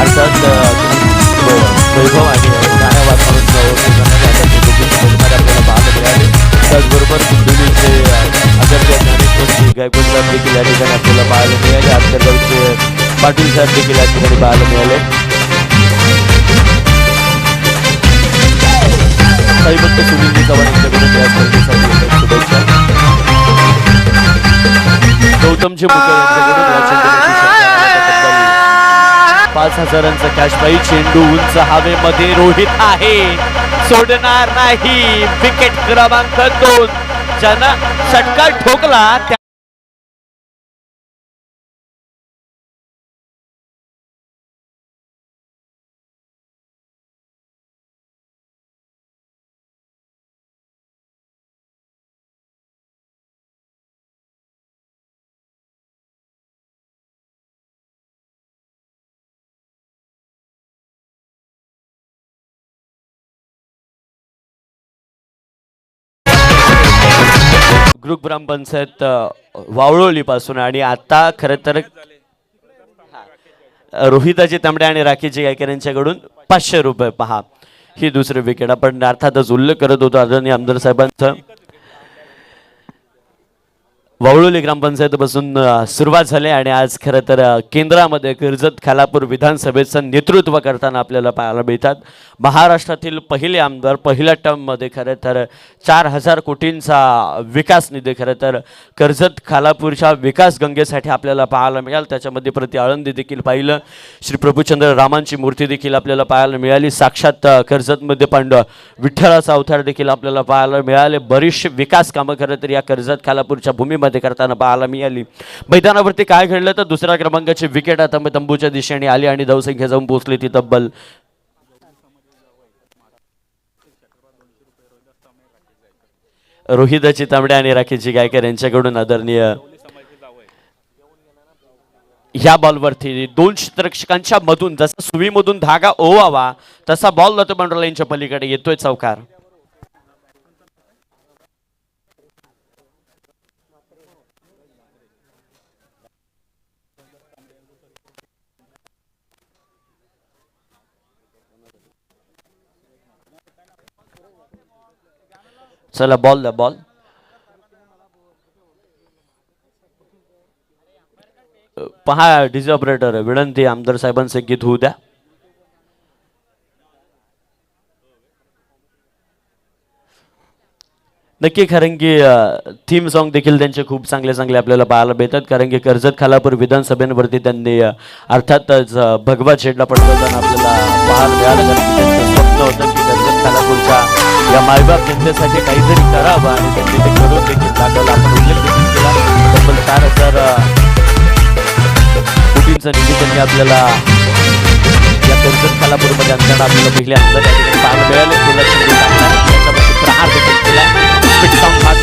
अर्थात वैभव आणि न्यायवाद म्हणून आपल्याला पाहायला मिळाले. त्याचबरोबर कुंडलीचे आदरणीय ज्ञानेश्वरजी गायकवाड देखील या ठिकाणी आपल्याला पाहायला मिळाले. आजकालचे पाटील साहेब देखील या ठिकाणी पाहायला मिळाले. साईभक्त सुनीलजी चव्हाण यांच्याकडून या स्पर्धेसाठी शुभेच्छा. गौतमजी मुकर यांच्याकडून या चेंडूची 5,000चा कॅश प्राईज. चेंडू उंच हवेमध्ये रोहित आहे सोडणार नाही. विकेट क्रमांक 2 ज्यानं षटकार ठोकला ग्रुप ग्रामपंचायत वावळोली पासून. आणि आता खरं तर रोहिताजी तांबडे आणि राखीजी गायकर यांच्याकडून 500 रुपये. पहा ही दुसरी विकेट. आपण अर्थातच उल्लेख करत होतो आदरणीय आमदार साहेबांचा. वावळोली ग्रामपंचायतीपासून सुरुवात झाली आणि आज खरं तर केंद्रामध्ये कर्जत खालापूर विधानसभेचं नेतृत्व करताना आपल्याला पाहायला मिळतात. महाराष्ट्रातील पहिले आमदार पहिल्या टर्ममध्ये खरं तर 4,000 कोटींचा विकास निधी खरं तर कर्जत खालापूरच्या विकास गंगेसाठी आपल्याला पाहायला मिळाल. त्याच्यामध्ये प्रति आळंदी देखील पाहिलं. श्री प्रभुचंद्र रामांची मूर्ती देखील आपल्याला पाहायला मिळाली. साक्षात कर्जतमध्ये पांडव विठ्ठलाचा अवतार देखील आपल्याला पाहायला मिळाले. बरीचशी विकास कामं खरं तर या कर्जत खालापूरच्या भूमीमध्ये करताना पाहायला मिळाली. मैदानावरती काय घडलं तर दुसऱ्या क्रमांकाची विकेट आता तंबूच्या दिशेने आली आणि धावसंख्या जाऊन पोहोचली ती तब्बल रोहिदाची तांबडे आणि राखीजी गायकर यांच्याकडून आदरणीय या बॉलवरती 2 क्षेत्ररक्षकांच्या मधून जसा सुईमधून धागा ओवावा तसा बॉल लतो बंडोलांच्या पलीकडे येतोय चौकार. चला बॉल द्या. बॉल पहा डीजे ऑपरेटर विनंती आमदार साहेबांचं गीत होऊ द्या. नक्की कारण की थीम सॉन्ग देखील त्यांचे खूप चांगले चांगले आपल्याला पाहायला मिळतात. कारण की कर्जत खालापूर विधानसभेवरती त्यांनी अर्थातच भगवा झेंडा पडताना आपल्याला पाहायला मिळालं. कारण की त्यांचं स्वप्न होतं की कर्जत खालापूरच्या या मायबाप जनतेसाठी काहीतरी करावं आणि त्यांनी ते करून देखील दाखवलं. आपण उल्लेख देखील केला तब्बल 4,000 कोटींचा निधी त्यांनी आपल्याला या कर्जत खालापूरमध्ये आणताना आपल्याला पहिले आमदार या ठिकाणी पाहायला मिळाले. प्रहार देखील केला.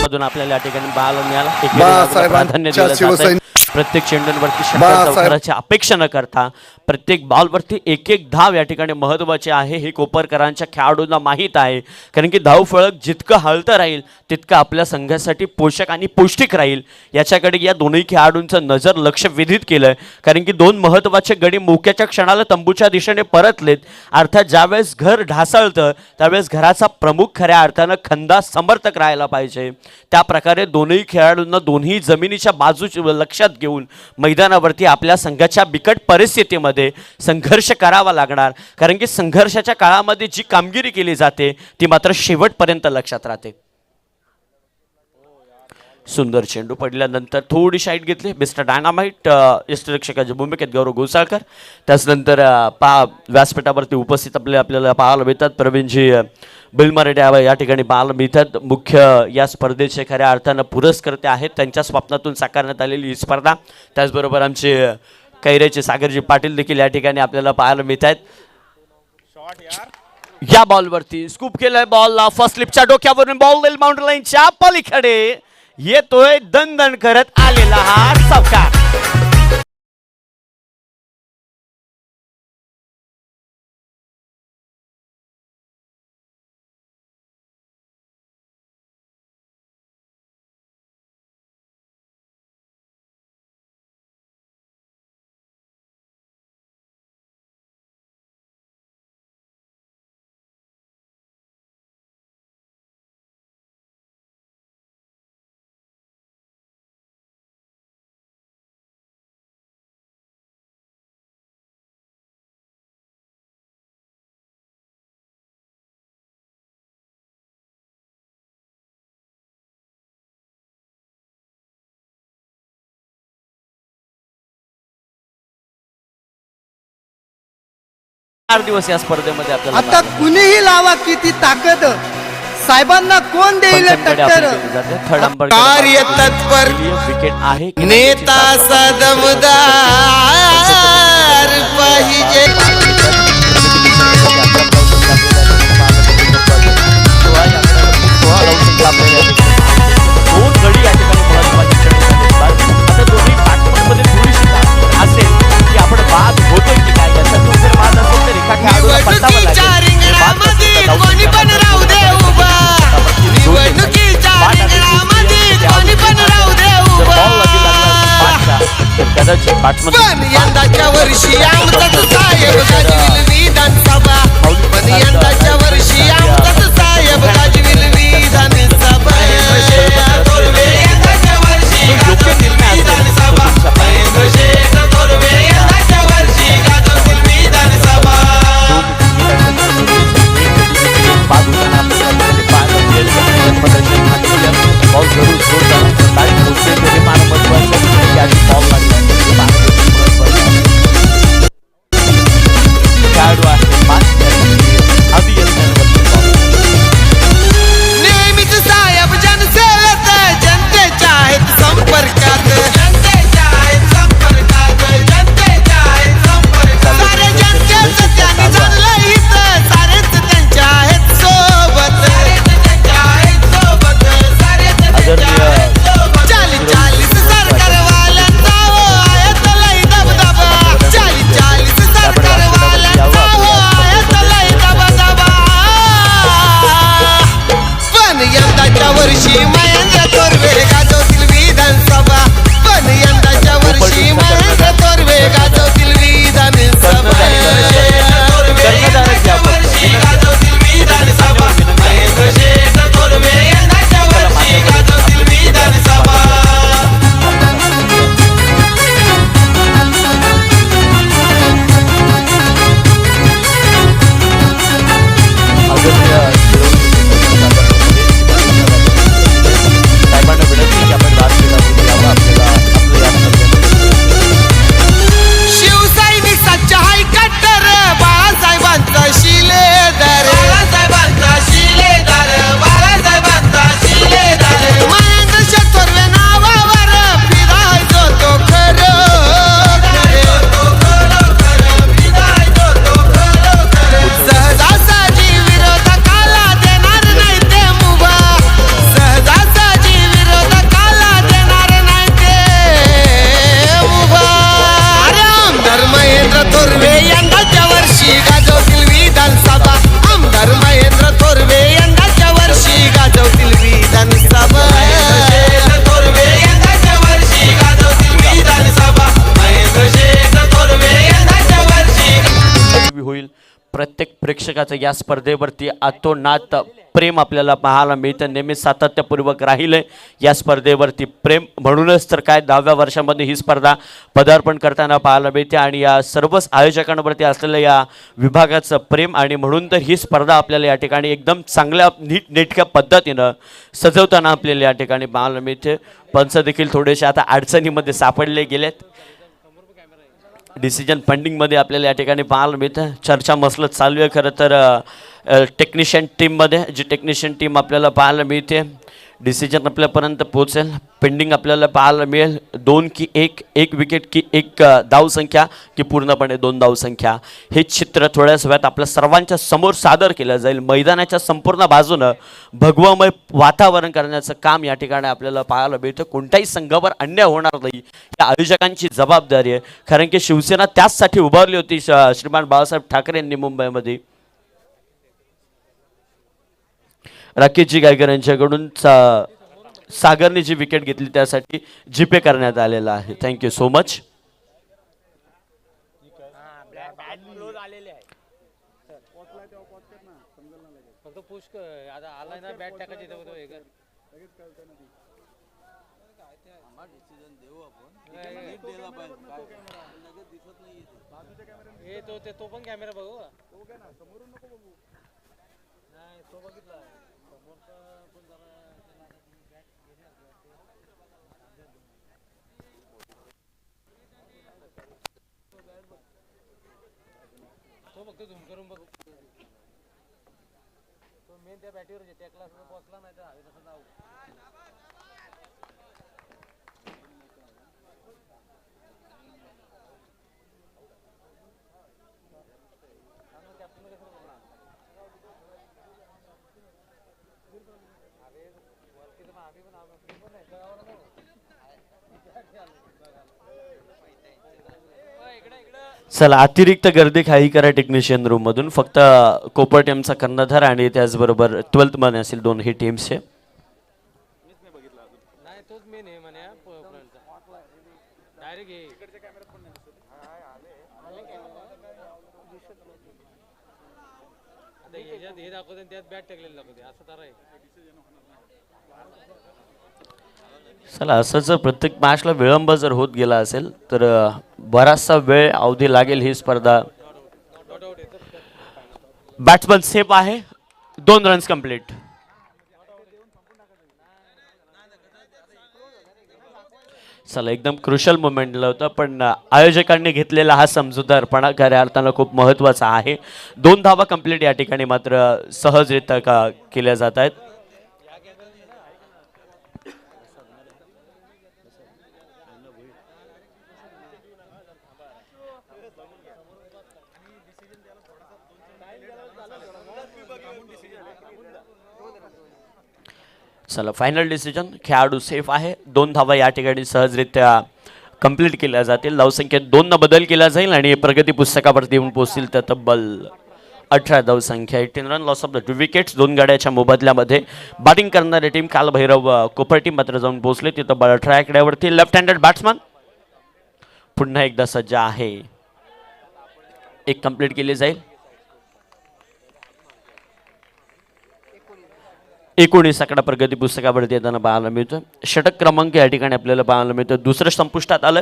मधून आपल्याला या ठिकाणी पाहायला मिळाला. प्राधान्य दिलं जातं. प्रत्येक चेंडूंवरती षटकार चौकाराची अपेक्षा न करता प्रत्येक बॉलवरती एक एक धाव या ठिकाणी महत्त्वाचे आहे हे कोपरकरांच्या खेळाडूंना माहीत आहे. कारण की धावफळक जितकं हलतं राहील तितकं आपल्या संघासाठी पोषक आणि पौष्टिक राहील याच्याकडे या दोन्ही खेळाडूंचं नजर लक्ष वेधित केलंय. कारण की 2 महत्त्वाचे गडी मोक्याच्या क्षणाला तंबूच्या दिशेने परतलेत. अर्थात ज्यावेळेस घर ढासळतं त्यावेळेस घराचा प्रमुख खऱ्या अर्थानं खंदा समर्थक राहायला पाहिजे. त्या प्रकारे दोन्ही खेळाडूंना दोन्ही जमिनीच्या बाजू लक्षात घेऊन मैदानावरती आपल्या संघाच्या बिकट परिस्थितीमध्ये संघर्ष करावा लागणार. कारण की संघर्षाच्या काळामध्ये जी कामगिरी केली जाते ती मात्र शेवटपर्यंत लक्षात राहते. सुंदर चेंडू पडल्यानंतर थोडी शाईट घेतली. मिस्टर डायनामाइट यष्टिरक्षकाच्या भूमिकेत गौरव घोसाळकर. त्याचनंतर व्यासपीठावरती उपस्थित आपल्याला पाहायला मिळतात प्रवीणजी बिलमराठे या ठिकाणी पाहायला मिळतात. मुख्य या स्पर्धेचे खऱ्या अर्थानं पुरस्कर्ते आहेत. त्यांच्या स्वप्नातून साकारण्यात आलेली ही स्पर्धा. त्याचबरोबर आमचे कैऱ्याचे सागरजी पाटील देखील या ठिकाणी आपल्याला पाहायला मिळत आहेत. या बॉलवरती स्कूप केलाय बॉलला. फर्स्ट स्लिपच्या डोक्यावरून बॉल देईल बाउंड्री लाईनच्या पलीकडे. येतोय दणदण करत आलेला हा चौकार. दिवस या स्पर्धेमध्ये आपल्याला आता कुणीही लावा किती ताकद, साहेबांना कोण देईल टक्कर. थर्ड अंपायर कार्य तत्पर विकेट आहे. नेता सदमदार पाहिजे. दोन गडी या ठिकाणी महत्त्वाची आता दोन्ही बॅट्समनमध्ये थोडीशी असेल की आपण बाद होतोय की काय याचा जर बाद असेल तर एका खेळाडूला पलटावं लागेल. कोणी पण राहू दे उभा. निवडणुकीच्या रिंगणामध्ये कोणी पण राहू दे उभा. कदाचित बॅट्समन पण यंदाच्या वर्षी आमचा साहेब प्रत्येक प्रेक्षकाचं या स्पर्धेवरती अतोनात प्रेम आपल्याला पाहायला मिळतं. नेहमी सातत्यपूर्वक राहिले या स्पर्धेवरती प्रेम, म्हणूनच तर काय 10व्या वर्षामध्ये ही स्पर्धा पदार्पण करताना पाहायला मिळते आणि या सर्वच आयोजकांवरती असलेलं या विभागाचं प्रेम, आणि म्हणून तर ही स्पर्धा आपल्याला या ठिकाणी एकदम चांगल्या नीटनेटक्या पद्धतीनं सजवताना आपल्याला या ठिकाणी पाहायला मिळते. पंच देखील थोडेसे आता अडचणीमध्ये सापडले गेलेत. डिसिजन फंडिंगमध्ये आपल्याला या ठिकाणी पाहायला मिळतं. चर्चा मसलत चालू आहे खरं तर टेक्निशियन टीममध्ये. जी टेक्निशियन टीम आपल्याला पाहायला मिळते, डिसिजन आपल्यापर्यंत पोहोचेल. पेंडिंग आपल्याला पाहायला मिळेल 2 की 1, 1 विकेट की 1 धावसंख्या की पूर्णपणे 2 धावसंख्या. हे चित्र थोड्याच वेळात आपल्या सर्वांच्या समोर सादर केलं जाईल. मैदानाच्या संपूर्ण बाजूनं भगवमय वातावरण करण्याचं काम या ठिकाणी आपल्याला पाहायला मिळतं. कोणत्याही संघावर अन्याय होणार नाही, या आयोजकांची जबाबदारी आहे. कारण की शिवसेना त्याचसाठी उभारली होती श्रीमान बाळासाहेब ठाकरे यांनी मुंबईमध्ये. राकेशजी गायकर यांच्याकडून सागरने जी विकेट घेतली त्यासाठी जीपे करण्यात आलेला आहे. Thank you so much. तो पण कॅमेरा बघू तो फक्त झूम करून बघ. तो मेन त्या बॅटीवर टेकला पोचला नाही तर हवे तसं जाऊ. चला, अतिरिक्त गर्दी काही करा टेक्निशियन रूम मधून. फक्त कोपर टीमचा कर्णधार आणि त्याचबरोबर 12th मन असेल 2 ही टीम्सचे. नाही तोच मेन आहे म्हणे डायरेक्ट हे दाखवते त्यात बॅट टेकलेलं दाखवते असं तर आहे. चला, असंच प्रत्येक मॅचला विलंब जर होत गेला असेल तर बराचसा वेळ अवधी लागेल ही स्पर्धा. बॅट्समन सेफ आहे, 2 रन्स कंप्लीट. चला, एकदम क्रुशल मोमेंटला होता, पण आयोजकांनी घेतलेला हा समजूतदारपणा खऱ्या अर्थानं खूप महत्त्वाचा आहे. 2 धावा कंप्लीट या ठिकाणी मात्र सहजरित्या केल्या जात आहेत. चला, फायनल डिसिजन. खेळाडू सेफ आहे, 2 धावा या ठिकाणी सहजरित्या कंप्लीट केल्या जातील. धावसंख्येत 2 बदल केला जाईल आणि प्रगती पुस्तकावरती येऊन पोहोचतील तर तब्बल 18 धावसंख्या. 18 run, loss of the 2 wickets. 2 गाड्याच्या मोबदल्यामध्ये बॅटिंग करणारी टीम कालभैरव कोपर टीम मात्र जाऊन पोहोचले तिथं 18 आकड्यावरती. लेफ्ट हँडेड बॅट्समन पुन्हा एकदा सज्ज आहे. 1 कंप्लीट केली जाईल. 19 आकडा प्रगती पुस्तकावरती येताना पाहायला मिळतो. षटक क्रमांक या ठिकाणी आपल्याला पाहायला मिळतं. दुसरं संपुष्टात आलं.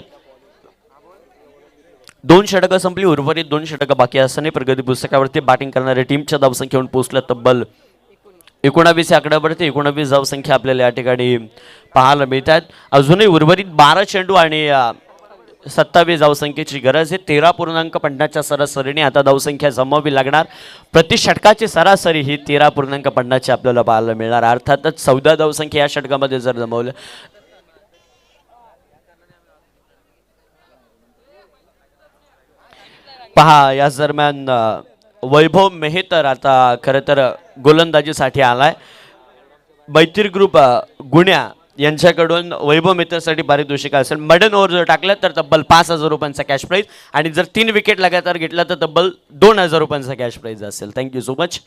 2 षटकं संपली, उर्वरित 2 षटकं बाकी असताना प्रगती पुस्तकावरती बॅटिंग करणाऱ्या टीमच्या धावसंख्येवरून पोहोचल्या तब्बल 19 आकड्यावरती. 19 धावसंख्या आपल्याला या ठिकाणी पाहायला मिळतात. अजूनही उर्वरित 12 चेंडू आणि 27 धावसंख्येची गरज आहे. 13.50च्या सरासरीने आता धावसंख्या जमावी लागणार. प्रति षटकाची सरासरी ही 13.50ची आपल्याला पाहायला मिळणार. अर्थातच 14 धावसंख्या या षटकामध्ये जर जमवलं. पहा, या दरम्यान वैभव मेहतर आता खरं तर गोलंदाजीसाठी आलाय. मैत्री ग्रुप गुण्या यांच्याकडून वैभव मेहतरसाठी पारितोषिक असेल. मडन ओव्हर जर टाकलं तर तब्बल 5,000 रुपयांचा कॅश प्राईज, आणि जर 3 विकेट लगातार घेतला तर तब्बल 2,000 रुपयांचा कॅश प्राईज असेल. Thank you so much.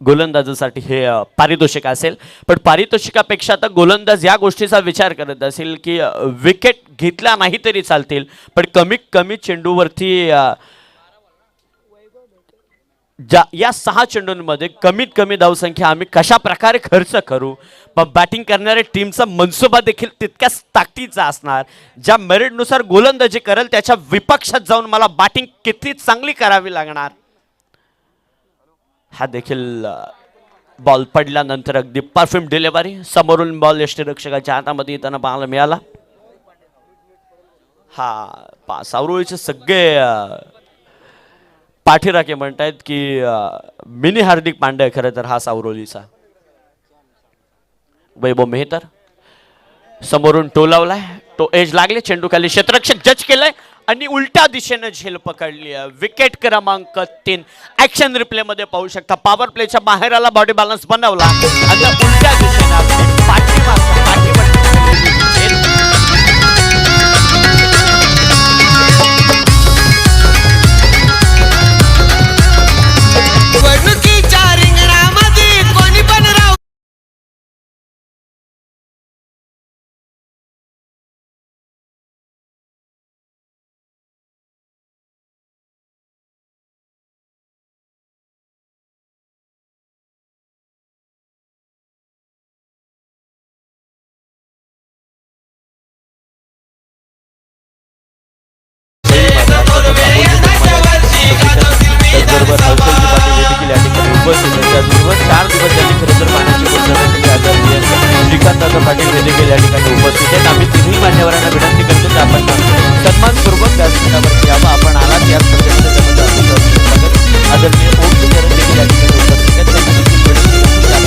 गोलंदाजासाठी हे पारितोषिक असेल. पण पारितोषिकापेक्षा आता गोलंदाज या गोष्टीचा विचार करत असेल की विकेट घेतला नाही तरी चालतील, पण कमीत कमी चेंडूवरती या 6 चेंडूंमध्ये कमीत कमी धावसंख्या आम्ही कशा प्रकारे खर्च करू, पण बॅटिंग करणाऱ्या टीमचा मनसुबा देखील तितक्याच ताकदीचा असणार. ज्या मेरिटनुसार गोलंदाजी करेल त्याच्या विपक्षात जाऊन मला बॅटिंग किती चांगली करावी लागणार. हा देखील बॉल पडल्यानंतर अगदी परफ्यूम डिलिव्हरी, समोरून बॉल यष्टीरक्षकाच्या हातामध्ये येताना पाहायला मिळाला. हा सावरुळीचे सगळे पाठीराखे म्हणतायत की मिनी हार्दिक पांड्या खरं तर हा सावरोलीचा. वैभव मेहतर समोरून टोलावलाय, तो एज लागले, चेंडू खाली क्षेत्ररक्षक जज केलाय आणि उलट्या दिशेने झेल पकडली. विकेट क्रमांक 3 ऍक्शन रिप्ले मध्ये पाहू शकता. पॉवर प्लेच्या बाहेर बॉडी बॅलन्स बनवला आणि उलट्या दिशेने निवडणुकीच्या रिंगणामध्ये कोणी पण राहू बरोबर हलचलची पाठी देखील या ठिकाणी उपस्थित आहे. त्याचबरोबर 4 दिवस त्यांनी खरं तर पाण्याची गुणवत्तेसाठी आदरणीय श्रीकांतदादा पाटील हे देखील या ठिकाणी उपस्थित आहेत. आम्ही तिन्ही मान्यवरांना विनंती करतो की आपण सन्मानपूर्वक व्यासपीठावरती यावं. आपण आलात या स्पर्धेमध्ये त्यामध्ये आपलं स्वागत. आदरणीय ओमचे चरण देखील या ठिकाणी उपस्थित आहेत. त्यांना देखील विनंती करतो की आपण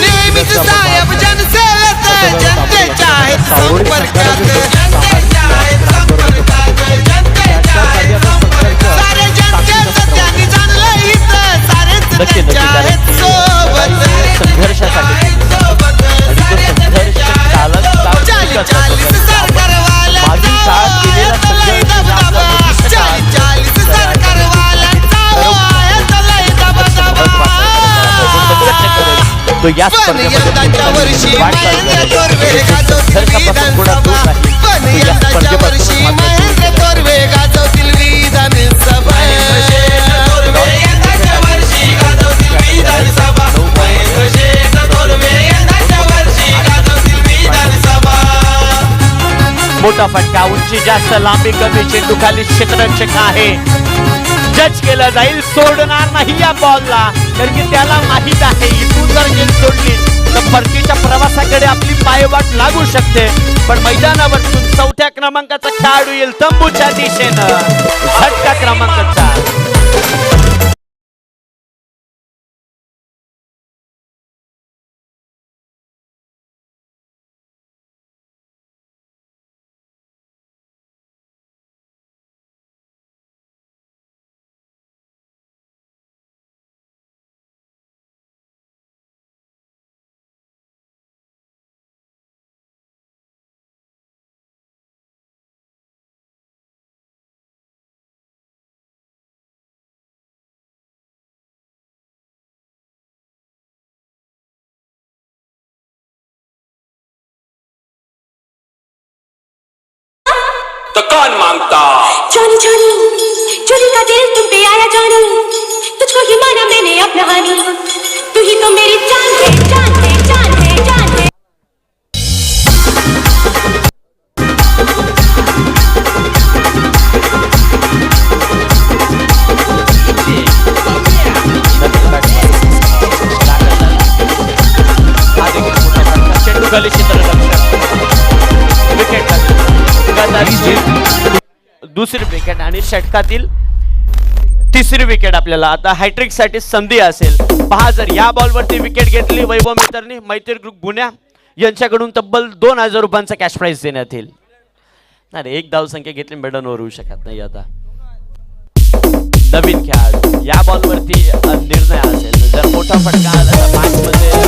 नेहमीच साहेब जनसेवेत जनतेच्या आहेत संपर्कात, जनतेच्या आहेत संपर्कात, जनतेच्या आहेत संपर्कात. सारे जनतेचं त्यांनी जाणलं इथं, सारेच त्यांच्या आहेत सोबत, संघर्षासाठी सोबत, आणि तो संघर्ष चालत चालीस सरकारवाला मागील काळात केलेला संघर्ष चालीस सरकारवाल्यांचा लय दबदबा. तो या पण यंदाच्या वर्षी महेंद्र तोरवे गाजवतील विधानसभा विधानसभा. पण यंदाच्या वर्षी महेंद्र तोरवे गाजवतील विधानसभा. यंदाच्या वर्षी गाजवतील विधानसभा. महेंद्र शेठ तोरवे यंदाच्या वर्षी गाजवतील विधानसभा. मोठा फटका, उंची जास्त, लांबी कमी, चेंडू खाली क्षेत्ररक्षक आहे, जज केलं जाईल, सोडणार नाही या बॉलला, कारण की त्याला माहित आहे इथून जर गेम सोडली तर परतीच्या प्रवासाकडे आपली पायवाट लागू शकते. पण मैदानावरतून 4थ्या क्रमांकाचा खेळाडू येईल तंबूच्या दिशेनं. झटका क्रमांक 4. तो कौन मांगता? जानी जानी चोरी का दिल तुम पे आया जानी, तुझको ही माना मैंने अपना हानी, तू ही तो मेरी जान है, जान है, जान है, जान है. चेंडू खाली क्षेत्ररक्षक, विकेट दुसरी विकेट आणि षटकातील तिसरी विकेट. आपल्याला आता हॅट्रिक साठी संधी असेल. पहा, जर या बॉलवरती विकेट घेतली वैभव मेहतरनी, मैत्री ग्रुप गुन्हा यांच्याकडून तब्बल 2000 रुपयांचा कॅश प्राइज देण्यात येईल. नाही, एक धावसंख्या घेतली मेडनवर होऊ शकत नाही. आता नवीन खेळाडू या बॉलवरती निर्णय असेल, जर मोठा फटका आला तर मॅच मध्ये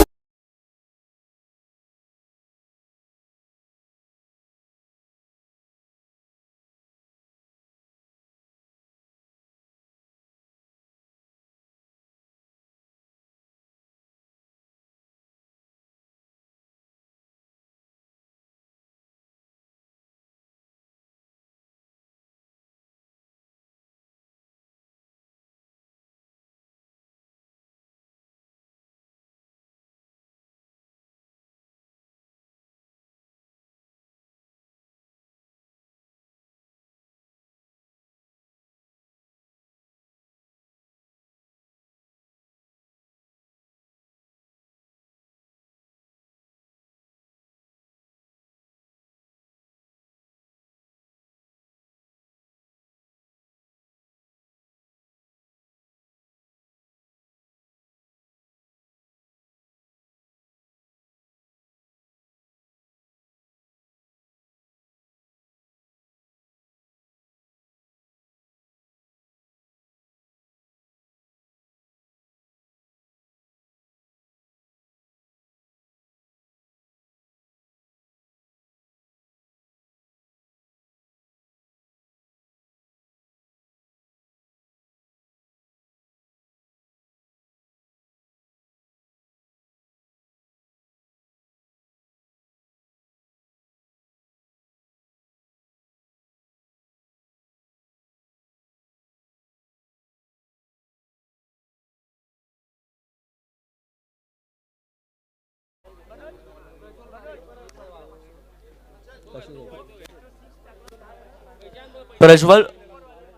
प्रज्वल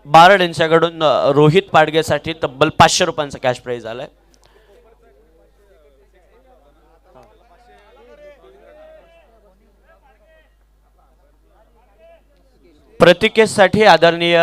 बारड यांच्याकडून रोहित पाडगेसाठी तब्बल 500 रुपयांचा कॅश प्राइज आलाय. प्रतिकेसाठी आदरणीय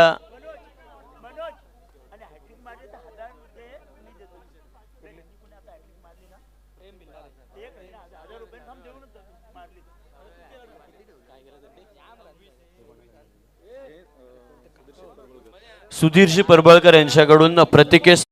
सुधीरजी परबळकर यांच्याकडून प्रतिकेस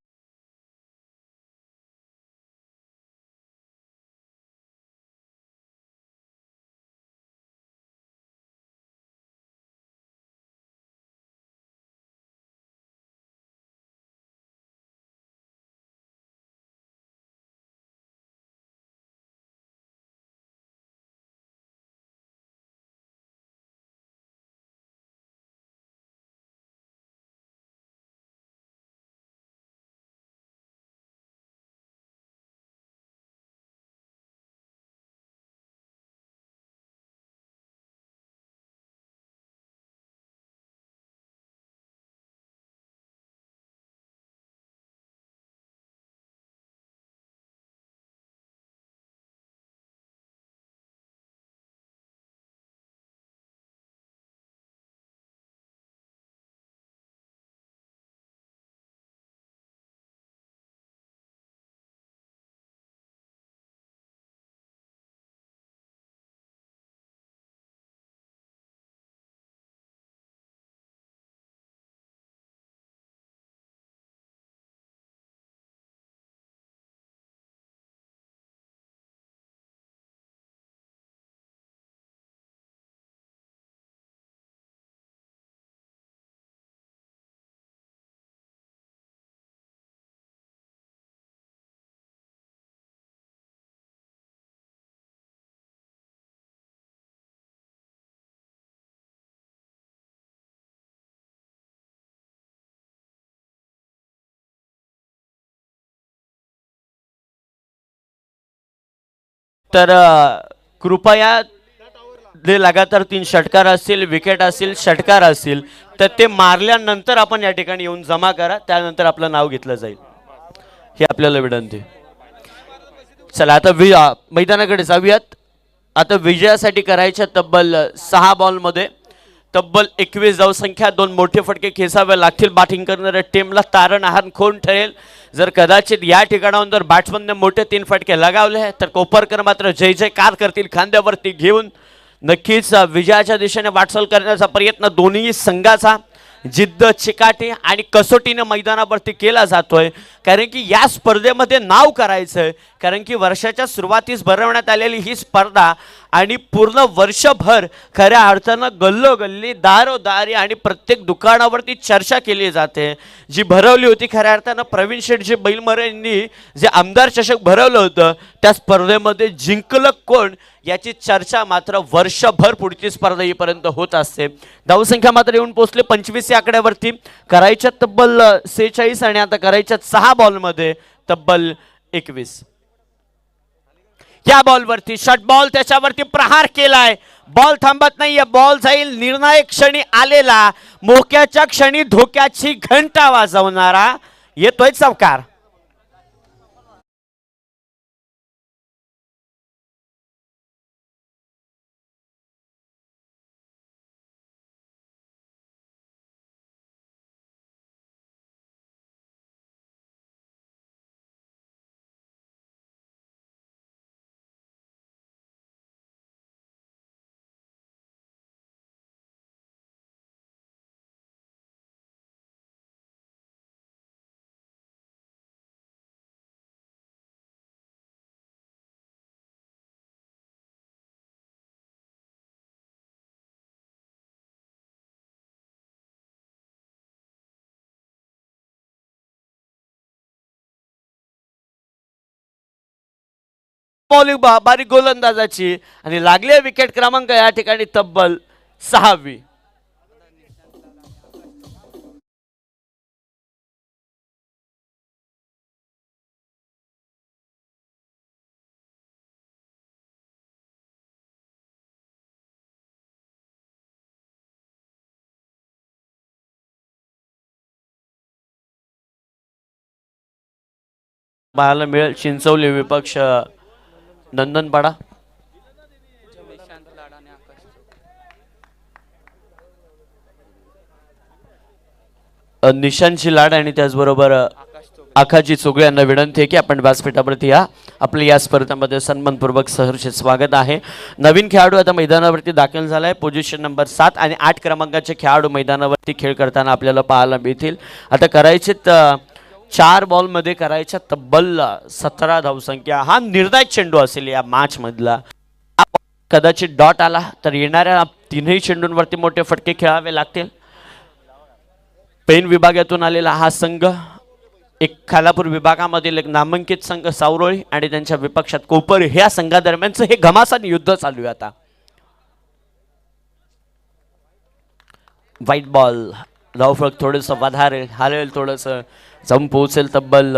तर कृपया जे लगातार 3 षटकार असतील, विकेट असतील, षटकार असतील, तर ते मारल्यानंतर आपण या ठिकाणी येऊन जमा करा, त्यानंतर आपलं नाव घेतलं जाईल. ही आपल्याला विनंती. चला आता मैदानाकडे जाऊयात. आता विजयासाठी करायच्या तब्बल 6 बॉलमध्ये तब्बल 21 धावसंख्या, 2 मोठे फटके खेचावे लागतील. बॅटिंग करणाऱ्या टीमला तारण आहार कोण ठरेल. जर कदाचित या ठिकाणाहून जर बॅट्समनने मोठे 3 फटके लगावले तर कोपरकर मात्र जय जयकार करतील खांद्यावरती घेऊन. नक्कीच विजयाच्या दिशेने वाटचाल करण्याचा प्रयत्न दोन्ही संघाचा जिद्द, चिकाटी आणि कसोटीने मैदानावरती केला जातोय. कारण की या स्पर्धेमध्ये नाव करायचंय. कारण की वर्षाच्या सुरुवातीस भरवण्यात आलेली ही स्पर्धा आणि पूर्ण वर्षभर खऱ्या अर्थानं गल्लोगल्ली, दारोदारी आणि प्रत्येक दुकानावरती चर्चा केली जाते. जी भरवली होती खऱ्या अर्थानं प्रवीण शेठजी बैलमरे यांनी जे आमदार चषक भरवलं होतं, त्या स्पर्धेमध्ये जिंकलं कोण याची चर्चा मात्र वर्षभर पुढची स्पर्धा येईपर्यंत होत असते. धावसंख्या मात्र येऊन पोहोचले 25 या आकड्यावरती. करायच्या तब्बल 46 आणि आता करायच्या 6 बॉलमध्ये तब्बल 21. या बॉलवरती शॉट बॉल, त्याच्यावरती प्रहार केलाय. बॉल थांबत नाहीये, बॉल जाईल निर्णायक क्षणी आलेला, मोक्याच्या क्षणी धोक्याची घंटा वाजवणारा येतोय चौकार. बॉलिंग बारीक गोलंदाजाची आणि लागली विकेट क्रमांक या ठिकाणी तब्बल 6वी. पाहायला मिळेल चिंचवली विपक्ष नंदनपाडा. निशांची लाड आणि त्याचबरोबर आकाशजी चोगळे यांना विनंती आहे की आपण व्यासपीठावरती या. आपलं या स्पर्धेमध्ये सन्मानपूर्वक सहर्षित स्वागत आहे. नवीन खेळाडू आता मैदानावरती दाखल झाला आहे. पोझिशन नंबर 7 आणि 8 क्रमांकाचे खेळाडू मैदानावरती खेळ करताना आपल्याला पाहायला मिळतील. आता करायचे 4 बॉलमध्ये करायच्या तब्बल 17 धावसंख्या. हा निर्णायक चेंडू असेल या मॅच मधला. कदाचित डॉट आला तर येणाऱ्या 3ही चेंडूंवरती मोठे फटके खेळावे लागतील. पेन विभागातून आलेला हा संघ एक खालापूर विभागामधील एक नामांकित संघ सावरोळी आणि त्यांच्या विपक्षात कोपर ह्या संघादरम्यानचं हे घमासान युद्ध चालू आहे. आता व्हाईट बॉल धावफलक थोडंसं वधारेल हालेल थोडंसं जाऊन पोहोचेल तब्बल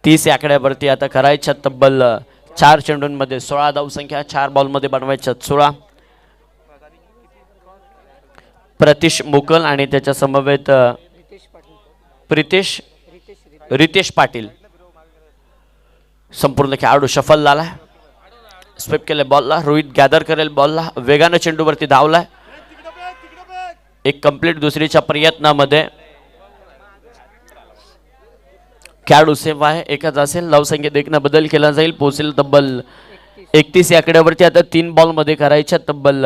30 या आकड्यावरती. आता करायच्या तब्बल 4 चेंडूंमध्ये 16 धावसंख्या. 4 बॉलमध्ये बनवायच्या 16. प्रतिश मुकल आणि त्याच्या समवेत रितेश पाटील. संपूर्ण खेळाडू शफल झाला. स्वीप केले बॉलला. रोहित गॅदर करेल बॉलला. वेगानं चेंडूवरती धावलाय. एक कंप्लीट दुसरीच्या प्रयत्नामध्ये खेळाडू सेफ आहे. एकच असेल. धावसंख्येत एकनं बदल केला जाईल. पोहोचेल तब्बल 31 या आकड्यावरती. आता 3 बॉलमध्ये करायच्या तब्बल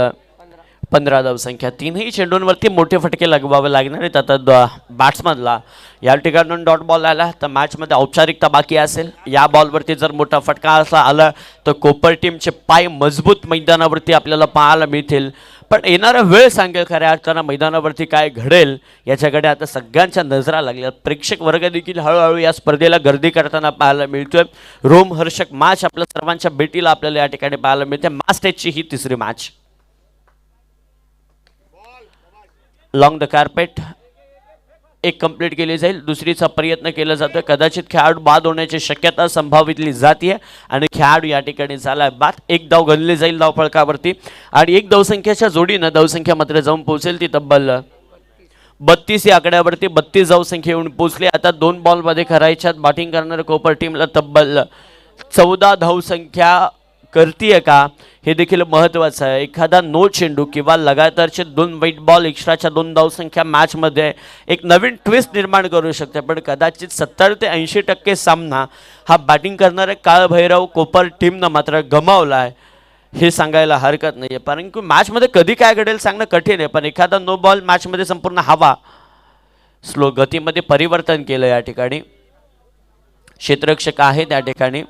15 धावसंख्या. 3ही चेंडूंवरती मोठे फटके लगवावे लागणार आहेत. आता बॅट्समनला या ठिकाणून डॉट बॉल आला तर मॅचमध्ये औपचारिकता बाकी असेल. या बॉलवरती जर मोठा फटका असा आला तर कोपर टीमचे पाय मजबूत मैदानावरती आपल्याला पाहायला मिळतील. पण येणारा वेळ सांगेल खऱ्या अर्थानं मैदानावरती काय घडेल याच्याकडे आता सगळ्यांच्या नजरा लागल्या. प्रेक्षक वर्ग देखील हळूहळू या स्पर्धेला गर्दी करताना पाहायला मिळतोय. रोमहर्षक मॅच आपल्या सर्वांच्या भेटीला आपल्याला या ठिकाणी पाहायला मिळते. मास्टेजची ही 3री मॅच. लॉंग द कार्पेट एक कंप्लीट केली जाईल. दुसरीचा प्रयत्न केला जातो. कदाचित खेळाडू बाद होण्याची शक्यता संभावितली जाते आणि खेळाडू या ठिकाणी झाला बाद. 1 धाव गणली जाईल धावफलकावरती आणि 1 धावसंख्येच्या जोडीनं धावसंख्या मात्र जाऊन पोहोचेल ती तब्बल 32 या आकड्यावरती. 32 धावसंख्या येऊन पोहोचली. आता 2 बॉलमध्ये करायच्यात. बॅटिंग करणाऱ्या कोपर टीमला तब्बल 14 धावसंख्या करतीये का हे देखील महत्त्वाचं आहे. एखादा नो चेंडू किंवा लगातारचे 2 व्हाईट बॉल एक्स्ट्राच्या 2 धावसंख्या मॅचमध्ये एक नवीन ट्विस्ट निर्माण करू शकते. पण कदाचित 70 ते 80% सामना हा बॅटिंग करणारे काळभैरव कोपर टीमनं मात्र गमावला आहे हे सांगायला हरकत नाही आहे. परंतु मॅचमध्ये कधी काय घडेल सांगणं कठीण आहे. पण एखादा नो बॉल मॅचमध्ये संपूर्ण हवा स्लो गतीमध्ये परिवर्तन केलं. या ठिकाणी क्षेत्ररक्षक आहे त्या ठिकाणी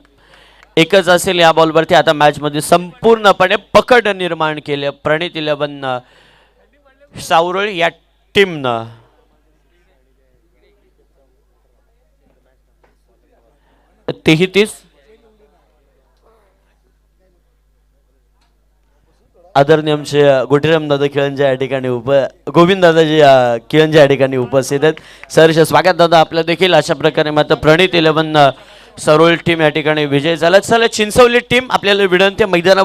एकच असेल. या बॉलवरती आता मॅचमध्ये संपूर्णपणे पकड निर्माण केले प्रणित 11 सावरोळी या टीमनं. तेही 30 आदरणीय आमचे गोटीराम दादा खिळंजा या ठिकाणी गोविंद दादाजी खिळंजा या ठिकाणी उपस्थित आहेत. सहर्ष स्वागत दादा आपलं देखील. अशा प्रकारे मात्र प्रणित 11 सरोळ टीम या ठिकाणी विजय झाला. चला चिंचवली टीम आपल्याला विनंती मैदानावर